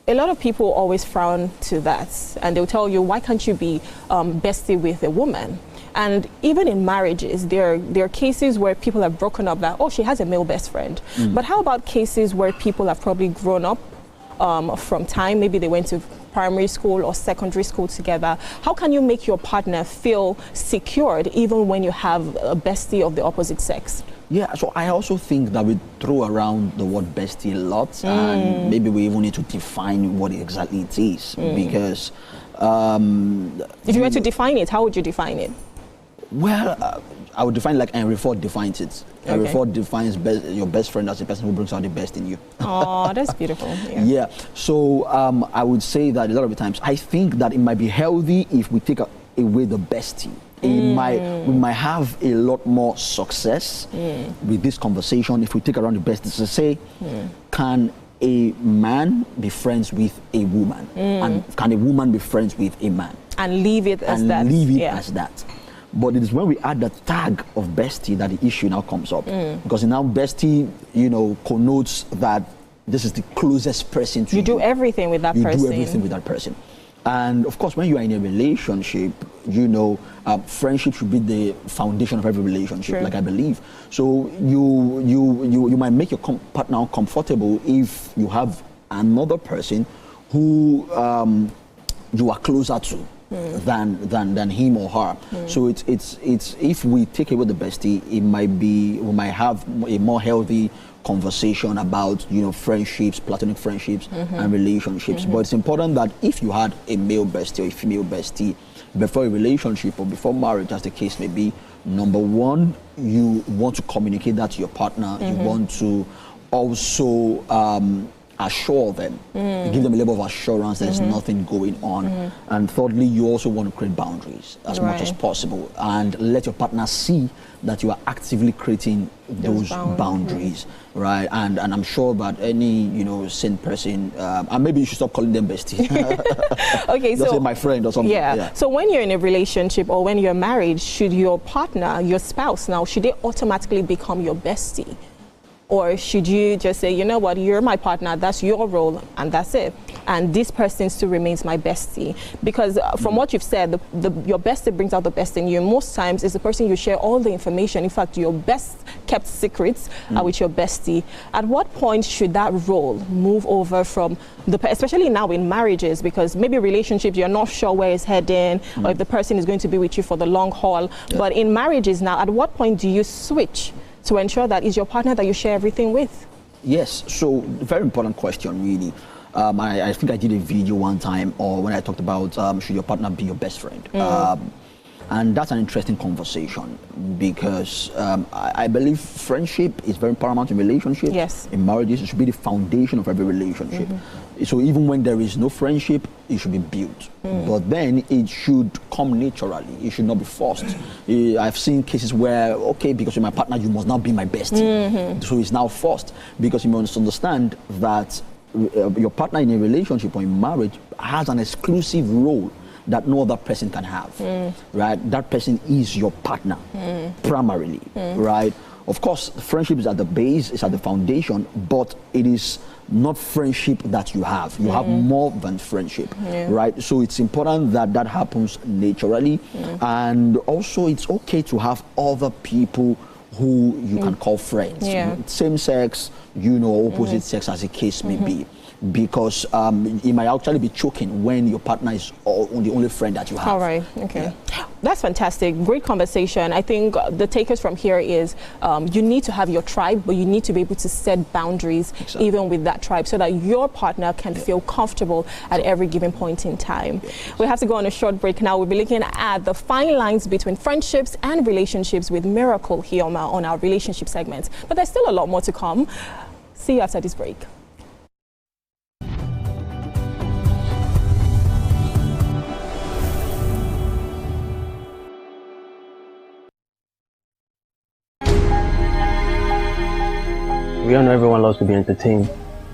A lot of people always frown to that, and they'll tell you, why can't you be bestie with a woman? And even in marriages, there are cases where people have broken up that, oh, she has a male best friend. But how about cases where people have probably grown up from time, maybe they went to primary school or secondary school together? How can you make your partner feel secured even when you have a bestie of the opposite sex? Yeah, so I also think that we throw around the word bestie a lot, and maybe we even need to define what exactly it is, because if you were to define it, how would you define it? Well, I would define like Henry Ford defines it. Okay. Henry Ford defines your best friend as the person who brings out the best in you. Oh, that's beautiful. Yeah. So I would say that a lot of the times, I think that it might be healthy if we take away the bestie. We might have a lot more success with this conversation if we take around the bestie to say, can a man be friends with a woman? And can a woman be friends with a man? And leave it as that. As that. But it is when we add the tag of bestie that the issue now comes up. Because now bestie, connotes that this is the closest person to you. You do everything with that person. You do everything with that person. And of course, when you are in a relationship, friendship should be the foundation of every relationship, like I believe. So you might make your partner uncomfortable if you have another person who you are closer to than him or her. So it's if we take away the bestie, we might have a more healthy conversation about friendships, platonic friendships, and relationships. But it's important that if you had a male bestie or a female bestie before a relationship or before marriage, as the case may be, number one, you want to communicate that to your partner. You want to also assure them, give them a level of assurance there's nothing going on. And thirdly, you also want to create boundaries as much as possible and let your partner see that you are actively creating those boundaries, right? And I'm sure that any sane person, and maybe you should stop calling them bestie. Okay, so say my friend or something. Yeah. So when you're in a relationship or when you're married, should your partner, your spouse now, should they automatically become your bestie? Or should you just say, you know what, you're my partner, that's your role, and that's it. And this person still remains my bestie. Because from what you've said, your bestie brings out the best in you. Most times, it's the person you share all the information. In fact, your best kept secrets are with your bestie. At what point should that role move over from especially now in marriages, because maybe relationships, you're not sure where it's heading, or if the person is going to be with you for the long haul. But in marriages now, at what point do you switch to ensure that is your partner that you share everything with? Yes, so very important question, really. I think I did a video one time, or when I talked about should your partner be your best friend. And that's an interesting conversation because I believe friendship is very paramount in relationships. Yes. In marriages, it should be the foundation of every relationship. So even when there is no friendship, it should be built. But then it should come naturally. It should not be forced. I've seen cases where, okay, because you're my partner, you must now be my bestie. So it's now forced because you must understand that your partner in a relationship or in marriage has an exclusive role that no other person can have, right? That person is your partner, primarily, right? Of course, friendship is at the base, it's at the foundation, but it is not friendship that you have. You have more than friendship, right? So it's important that that happens naturally. And also it's okay to have other people who you can call friends. Same sex, opposite sex as the case may be. Because it might actually be choking when your partner is the only friend that you have. All right, okay. That's fantastic. Great conversation. I think the takers from here is you need to have your tribe, but you need to be able to set boundaries even with that tribe so that your partner can feel comfortable at every given point in time. We have to go on a short break now. We'll be looking at the fine lines between friendships and relationships with Miracle here on our relationship segment. But there's still a lot more to come. See you after this break. We all know everyone loves to be entertained,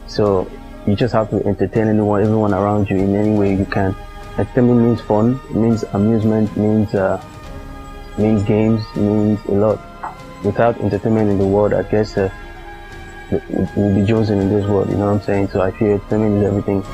so you just have to entertain everyone around you in any way you can. Entertainment means fun, it means amusement, means games, means a lot. Without entertainment in the world, I guess we'll be chosen in this world, you know what I'm saying? So I feel entertainment is everything.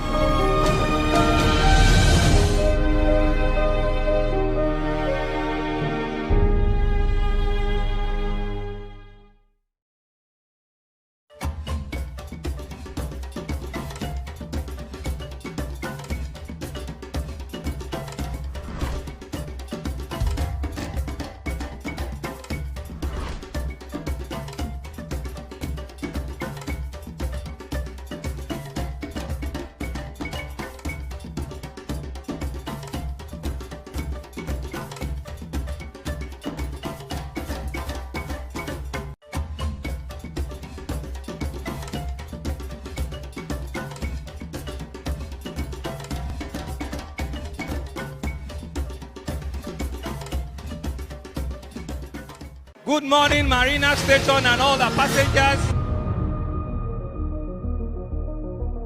Good morning, Marina Station and all the passengers.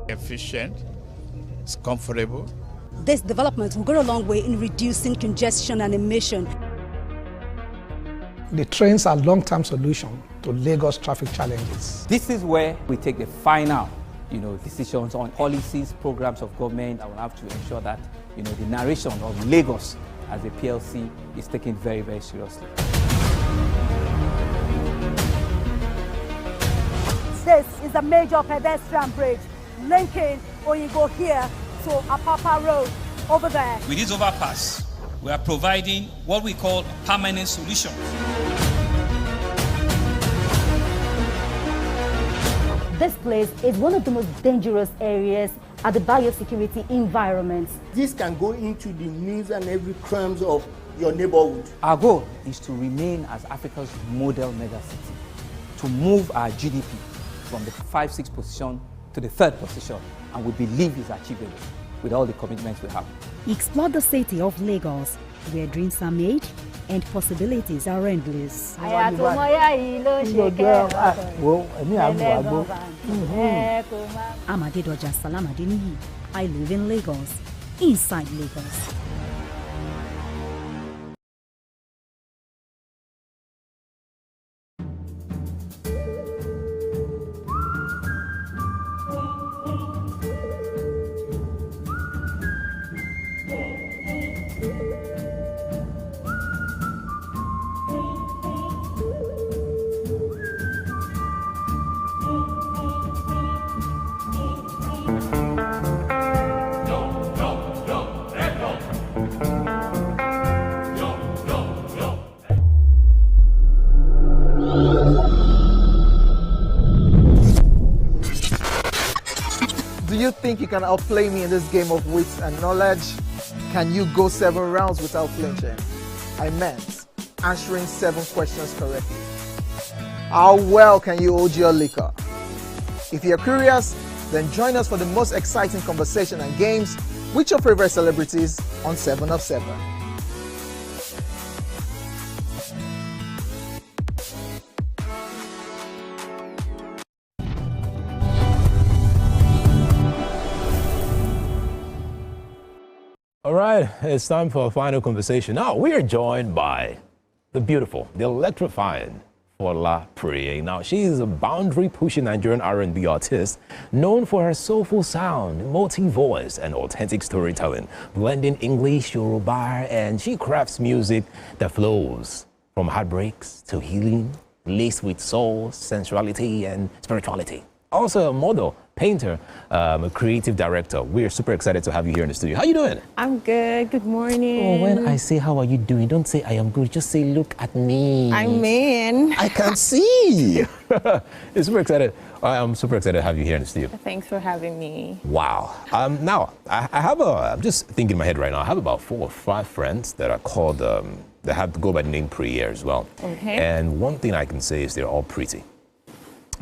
Efficient, it's comfortable. This development will go a long way in reducing congestion and emission. The trains are a long-term solution to Lagos traffic challenges. This is where we take the final, decisions on policies, programs of government. I will have to ensure that, the narration of Lagos as a PLC is taken very, very seriously. This is a major pedestrian bridge linking Oyinbo here to Apapa Road over there. With this overpass, we are providing what we call a permanent solution. This place is one of the most dangerous areas at the biosecurity environment. This can go into the news and every crimes of your neighborhood. Our goal is to remain as Africa's model megacity, to move our GDP from the 5-6 position to the 3rd position, and we believe is achievable with all the commitments we have. Explore the city of Lagos, where dreams are made and possibilities are endless. Amadedoja Salamadini, I live in Lagos, inside Lagos. Do you think you can outplay me in this game of wits and knowledge? Can you go 7 rounds without flinching? I meant answering 7 questions correctly. How well can you hold your liquor? If you're curious, then join us for the most exciting conversation and games with your favorite celebrities on 7 of 7. All right, it's time for a final conversation. Now, we are joined by the beautiful, the electrifying Fola Priye. Now, she is a boundary-pushing Nigerian R&B artist known for her soulful sound, multi-voice, and authentic storytelling, blending English, Yoruba, and she crafts music that flows from heartbreaks to healing, laced with soul, sensuality, and spirituality. Also a model, painter, a creative director. We're super excited to have you here in the studio. How you doing? I'm good. Good morning. Oh, when I say how are you doing, don't say I am good. Just say look at me. I'm in. I can see. It's super excited. I'm super excited to have you here in the studio. Thanks for having me. Wow. Now I have I'm just thinking in my head right now. I have about 4 or 5 friends that are called that have to go by the name Priye as well. Okay. And one thing I can say is they're all pretty.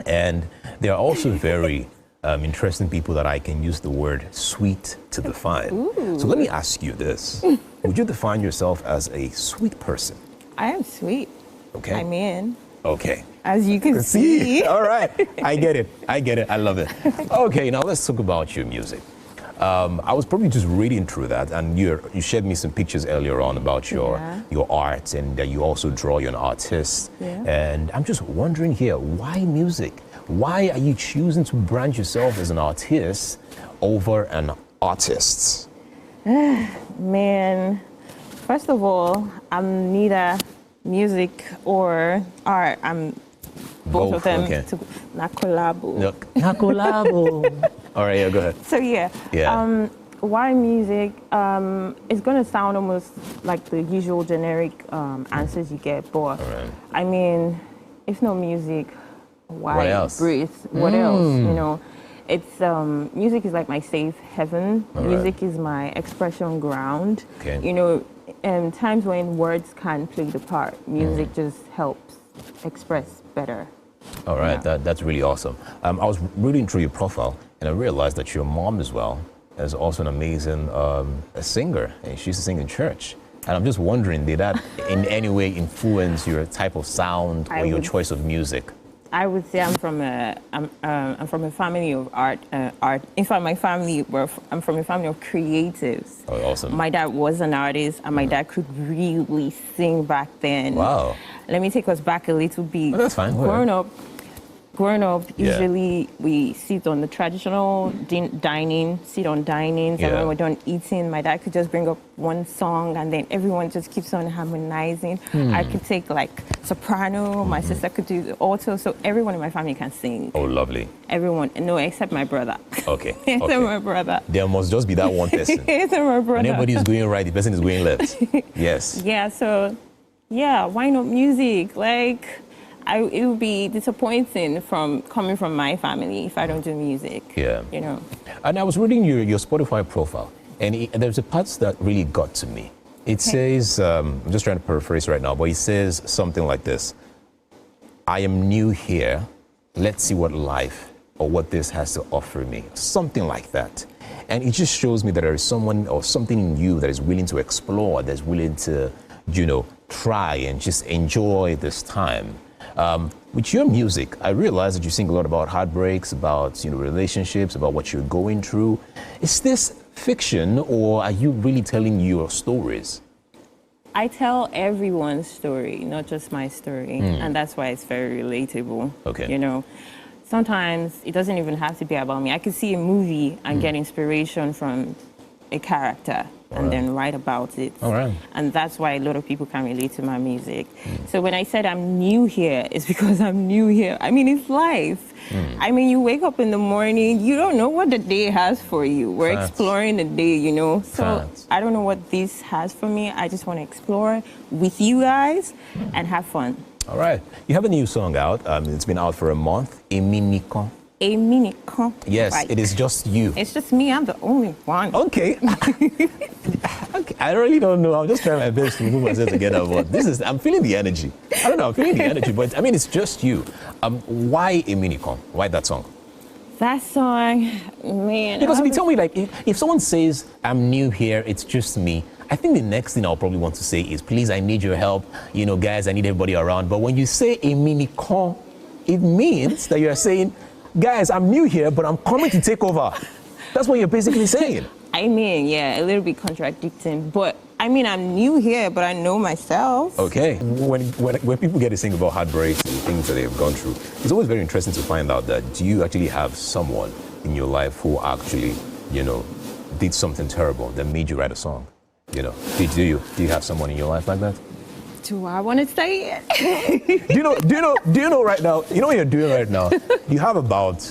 And they're also very interesting people that I can use the word sweet to define. Ooh. So let me ask you this. Would you define yourself as a sweet person? I am sweet. Okay. I'm in. Okay. As you can see. All right. I get it. I love it. Okay, now let's talk about your music. I was probably just reading through that, and you shared me some pictures earlier on about your art, and that you also draw. You're an artist, and I'm just wondering here, why music? Why are you choosing to brand yourself as an artist over an artist? Man, first of all, I'm neither music or art. I'm both of them. Okay. Na collabo. Na collabo. All right, yeah, go ahead. So yeah. Why music? It's gonna sound almost like the usual generic answers you get, but I mean, if no music, why what else? Breathe? What else? You know, it's music is like my safe heaven. Music is my expression ground. Okay. You know, times when words can't play the part, music just helps express better. All right, that's really awesome. I was reading through your profile, and I realized that your mom as well is also an amazing a singer, and she used to sing in church. And I'm just wondering, did that in any way influence your type of sound or your choice of music? I would say I'm from a family of art. In fact, I'm from a family of creatives. Oh, awesome. My dad was an artist, and my dad could really sing back then. Wow. Let me take us back a little bit. Oh, that's fine. Growing up, usually we sit on the traditional dining, sit on dinings, and when we're done eating, my dad could just bring up one song, and then everyone just keeps on harmonizing. I could take like soprano, my sister could do the alto, so everyone in my family can sing. Oh, lovely. Everyone, no, except my brother. Okay. Except my brother. There must just be that one person. Except my brother. When everybody is going right, the person is going left. Yes. Yeah, so, why not music? Like, it would be disappointing coming from my family if I don't do music. Yeah. You know. And I was reading your Spotify profile, and there's a part that really got to me. It says, I'm just trying to paraphrase right now, but it says something like this: I am new here. Let's see what life or what this has to offer me. Something like that. And it just shows me that there is someone or something in you that is willing to explore, that's willing to, try and just enjoy this time. With your music, I realize that you sing a lot about heartbreaks, about relationships, about what you're going through. Is this fiction, or are you really telling your stories? I tell everyone's story, not just my story, and that's why it's very relatable. Okay. Sometimes it doesn't even have to be about me. I could see a movie and get inspiration from a character and then write about it. All right. And that's why a lot of people can relate to my music. So when I said I'm new here, it's because I'm new here. I mean, it's life. I mean, you wake up in the morning, you don't know what the day has for you. We're exploring the day, So I don't know what this has for me. I just want to explore with you guys and have fun. All right. You have a new song out. It's been out for a month. Emi Nikan. A mini con. Yes, Right. it is just you. It's just me. I'm the only one. Okay. Okay. I really don't know. I'm just trying my best to move myself together. But I'm feeling the energy. I don't know. I'm feeling the energy. But I mean, it's just you. Why a mini con? Why that song? That song, man. Because if you tell me, like, if someone says, I'm new here, it's just me, I think the next thing I'll probably want to say is, please, I need your help. You know, guys, I need everybody around. But when you say a mini con, it means that you're saying, guys, I'm new here, but I'm coming to take over. That's what you're basically saying. I mean, yeah, a little bit contradicting. But, I mean, I'm new here, but I know myself. Okay. When people get to think about heartbreaks and things that they've gone through, it's always very interesting to find out that do you actually have someone in your life who actually, you know, did something terrible that made you write a song? You know, do you have someone in your life like that? Do I want to say it? do you know right now, you know what you're doing right now? You have about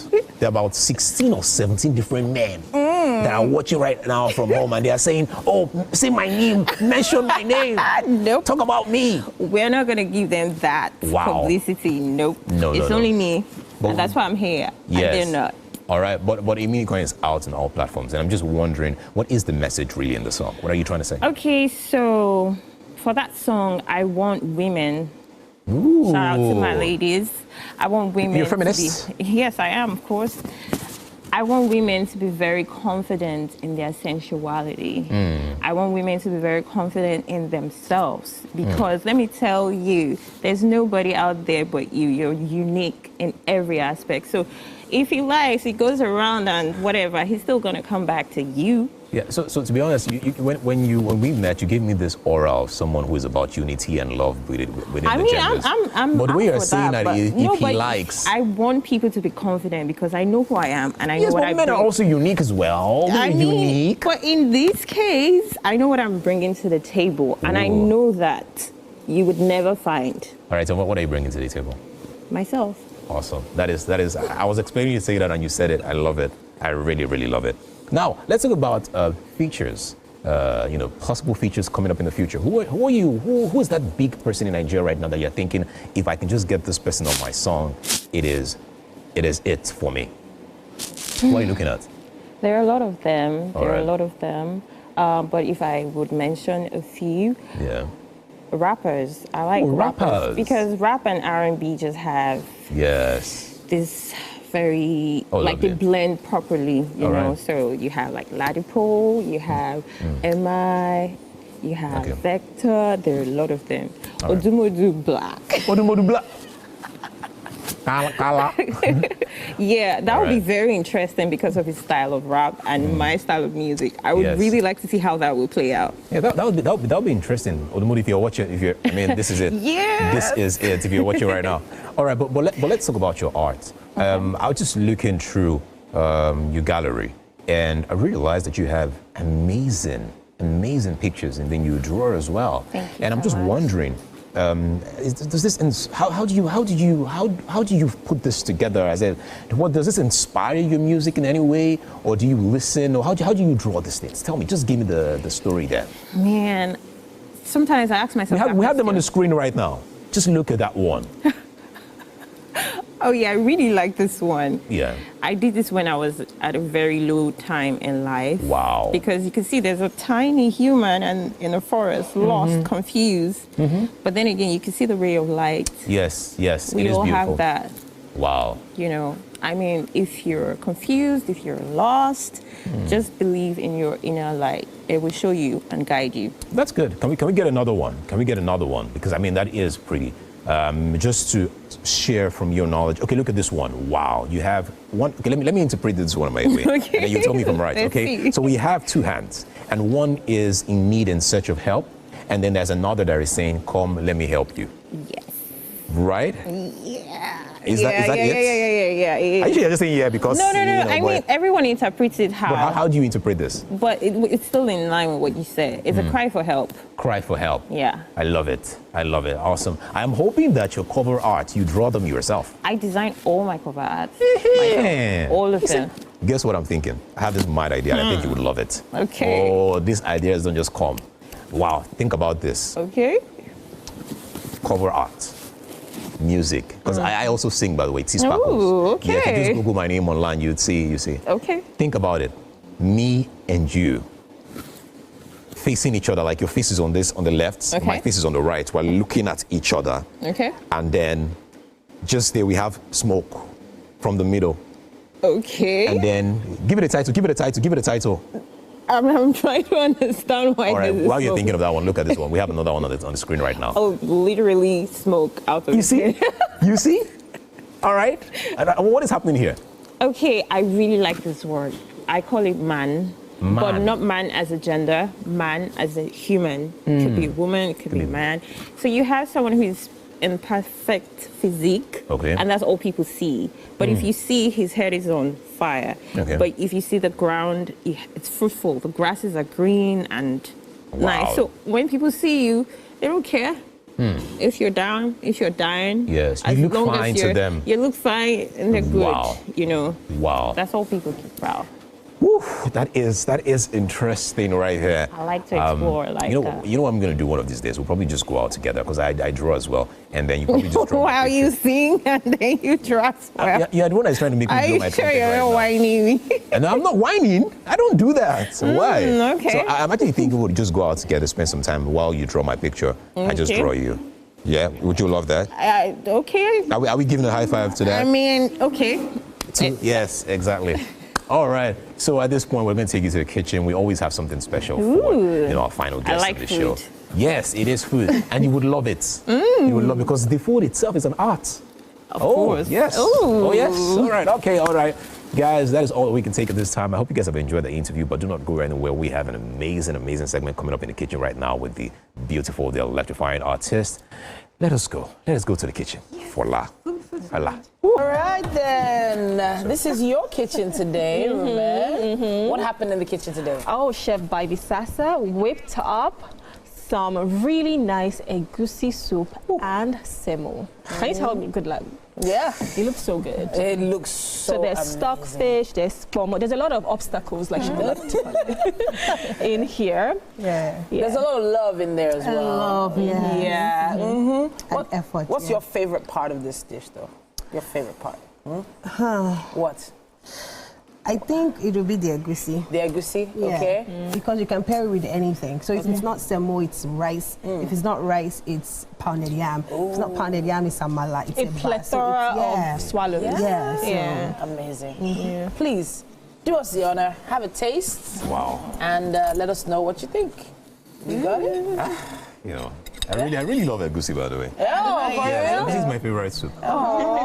16 or 17 different men that are watching right now from home, and they are saying, oh, say my name, mention my name. Nope. Talk about me. We're not going to give them that publicity. Nope. No, it's only me. But, and that's why I'm here. Yes. And they're not. All right, but a mini con is out on all platforms, and I'm just wondering, what is the message really in the song? What are you trying to say? Okay, so for that song, I want women. Ooh. Shout out to my ladies. I want women. You're a feminist? Yes, I am, of course. I want women to be very confident in their sensuality. I want women to be very confident in themselves, because let me tell you, there's nobody out there but you. You're unique in every aspect. So if he likes, he goes around and whatever, he's still going to come back to you. Yeah, so to be honest, when we met, you gave me this aura of someone who is about unity and love within the genders. But the way you're saying that, if he likes... I want people to be confident because I know who I am and I know what I bring. Men are also unique as well. They're unique. But in this case, I know what I'm bringing to the table, and I know that you would never find. All right, so what are you bringing to the table? Myself. Awesome. That is. I was expecting you to say that, and you said it. I love it. I really, really love it. Now, let's talk about features. Possible features coming up in the future. Who are you? Who is that big person in Nigeria right now that you're thinking, if I can just get this person on my song, it is it for me? What are you looking at? There are a lot of them. But if I would mention a few, rappers. I like rappers because rap and R&B just have this very they blend properly, you know. So you have like Ladipo, you have MI, you have Vector. There are a lot of them. Odumodu Black. Odumodu Black. Yeah, that would be very interesting because of his style of rap and my style of music. I would really like to see how that would play out. Yeah, that would be interesting. Odumodu, if you're watching, this is it. Yes. This is it. If you're watching right now. All right, but let's talk about your art. I was just looking through your gallery, and I realized that you have amazing pictures, and then you draw as well. Thank you. And I'm just wondering, how do you put this together? Does this inspire your music in any way, or do you listen, or how do you draw these things? Tell me, just give me the story there. Man, sometimes I ask myself. We have them on the screen right now. Just look at that one. Oh yeah, I really like this one. Yeah. I did this when I was at a very low time in life. Wow. Because you can see there's a tiny human and in a forest, lost, confused. But then again, you can see the ray of light. Yes, We it is all beautiful. have that. Wow. You know, I mean, if you're confused, if you're lost, just believe in your inner light. It will show you and guide you. That's good. Can we get another one? Because I mean, that is pretty. Just to share from your knowledge. Okay, look at this one. Wow, you have one. Okay, let me interpret this one my way. Okay. And then you tell me if I'm right. Let's see. So we have two hands, and one is in need and search of help, and then there's another that is saying, "Come, let me help you." Yes. Right? Yeah. Is that it? Yeah. Are you sure you're just saying yeah because? No. I mean, everyone interprets it how. But how do you interpret this? But it's still in line with what you said. It's a cry for help. Cry for help. Yeah. I love it. Awesome. I'm hoping that your cover art, you draw them yourself. I design all my cover arts. Yeah. All of them. Guess what I'm thinking? I have this mad idea and I think you would love it. Okay. Oh, these ideas don't just come. Wow, think about this. Okay. Cover art. music. Because I also sing, by the way, T-Sparkles. Ooh, okay. Yeah, if you just Google my name online, you see. Okay. Think about it. Me and you facing each other, like your face is on the left, my face is on the right. We're looking at each other. Okay. And then just there we have smoke from the middle. Okay. And then give it a title. I'm trying to understand why. All right, this is while you're smoke. thinking of that one, look at this one. We have another one on the screen right now. Oh, literally smoke out of You see? You see? All right. And what is happening here? Okay, I really like this word. I call it man. But not man as a gender, man as a human. It could be a woman, it could be a man. So you have someone who is in perfect physique, and that's all people see. But if you see his head is on fire, but if you see the ground, it's fruitful. The grasses are green and nice. So when people see you, they don't care. If you're down, if you're dying, yes, you look fine to them. You look fine and they're good. You know. Wow. That's all people keep proud. Woo, that is interesting right here. I like to explore that. You know what I'm going to do one of these days? We'll probably just go out together because I draw as well. And then you probably just draw. Wow, you sing and then you draw as well. Yeah, the one that's trying to make me blow my Are you sure you're not whining me? And I'm not whining. I don't do that. So why? Okay. So I'm actually thinking we'll just go out together, spend some time while you draw my picture. I just draw you. Yeah, would you love that? Okay. Are we giving a high five to that? I mean, okay. Yes, exactly. All right. So at this point, we're going to take you to the kitchen. We always have something special for our final guest of the show. Yes, it is food, and you would love it. You would love it because the food itself is an art. Of course. Yes. Oh, yes. All right. Okay. All right. Guys, that is all we can take at this time. I hope you guys have enjoyed the interview, but do not go anywhere. We have an amazing segment coming up in the kitchen right now with the beautiful, the electrifying artist. Let us go. Let us go to the kitchen. Voila. Voila. All right, then. This is your kitchen today, What happened in the kitchen today? Oh, Chef Baby Sasa whipped up some really nice egusi soup and semo. Can you tell me, good luck? Yeah. It looks so good. It looks so there's amazing. Stockfish, there's pomo. There's a lot of obstacles, like she would like to call it, in here. Yeah. There's a lot of love in there as well. Love, Yeah. And effort. What's your favorite part of this dish, though? Your favorite part? What? I think it will be the egusi. The egusi? Okay. Because you can pair it with anything. So if it's not semo, it's rice. If it's not rice, it's pounded yam. If it's not pounded yam, it's amala. It's a plethora of swallows. Yeah. Amazing. Please, do us the honor. Have a taste. Wow. And let us know what you think. You got it? You know, I really love egusi, by the way. Oh, for real? This is my favorite soup. Oh.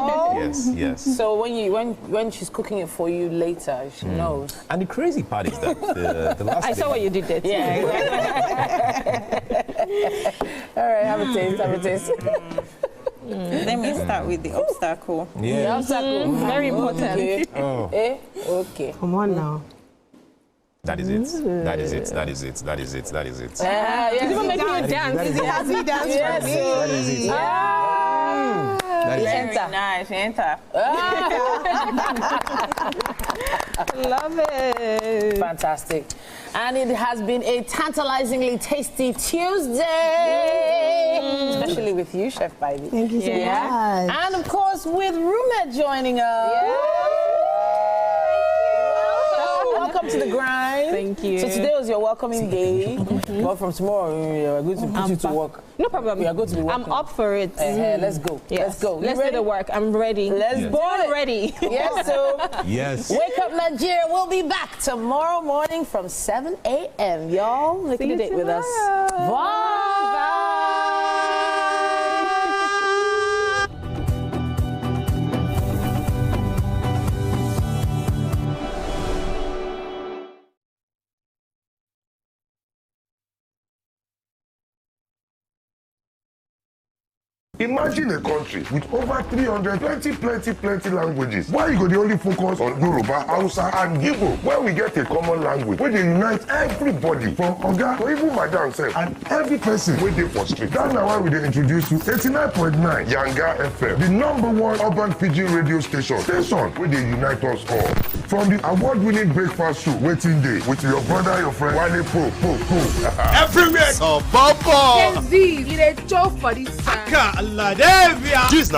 Yes. So when she's cooking it for you later, she knows. And the crazy part is that the last I saw what you did there. Yeah. All right, have a taste. Let me start with the obstacle. Yeah. The obstacle. Very important. Okay. Oh. Okay. Come on now. That is it. That is it. Yes. It's even making you dance. It has me dance for me. That is it. Very nice. Enter. Love it. Fantastic. And it has been a tantalizingly tasty Tuesday. Especially with you, Chef Baby. Thank you so much. And of course with Rumet joining us. Welcome to the grind. Thank you. So today was your welcoming day. But from tomorrow, we are going to put you to work. No problem. We are going to be working. I'm up for it. Let's go. Yes. Let's go. Let's do the work. I'm ready. Let's do it. Ready. Yes, so Yes. Wake Up Nigeria will be back tomorrow morning from 7 a.m. Y'all, make it a date with us. Bye. Imagine a country with over 320 plenty languages. Why you go the only focus on Yoruba, Hausa, and Igbo? Where we get a common language, where they unite everybody from Oga to even Madam self, and every person wey dey for street. That's why we dey introduce you 89.9 Yanga FM, the #1 urban pidgin radio station where they unite us all. From the award-winning breakfast show, Waiting Day, with your brother, your friend, Wale Po. Everywhere. So, Bobo. Gen Z, it a joke for this side.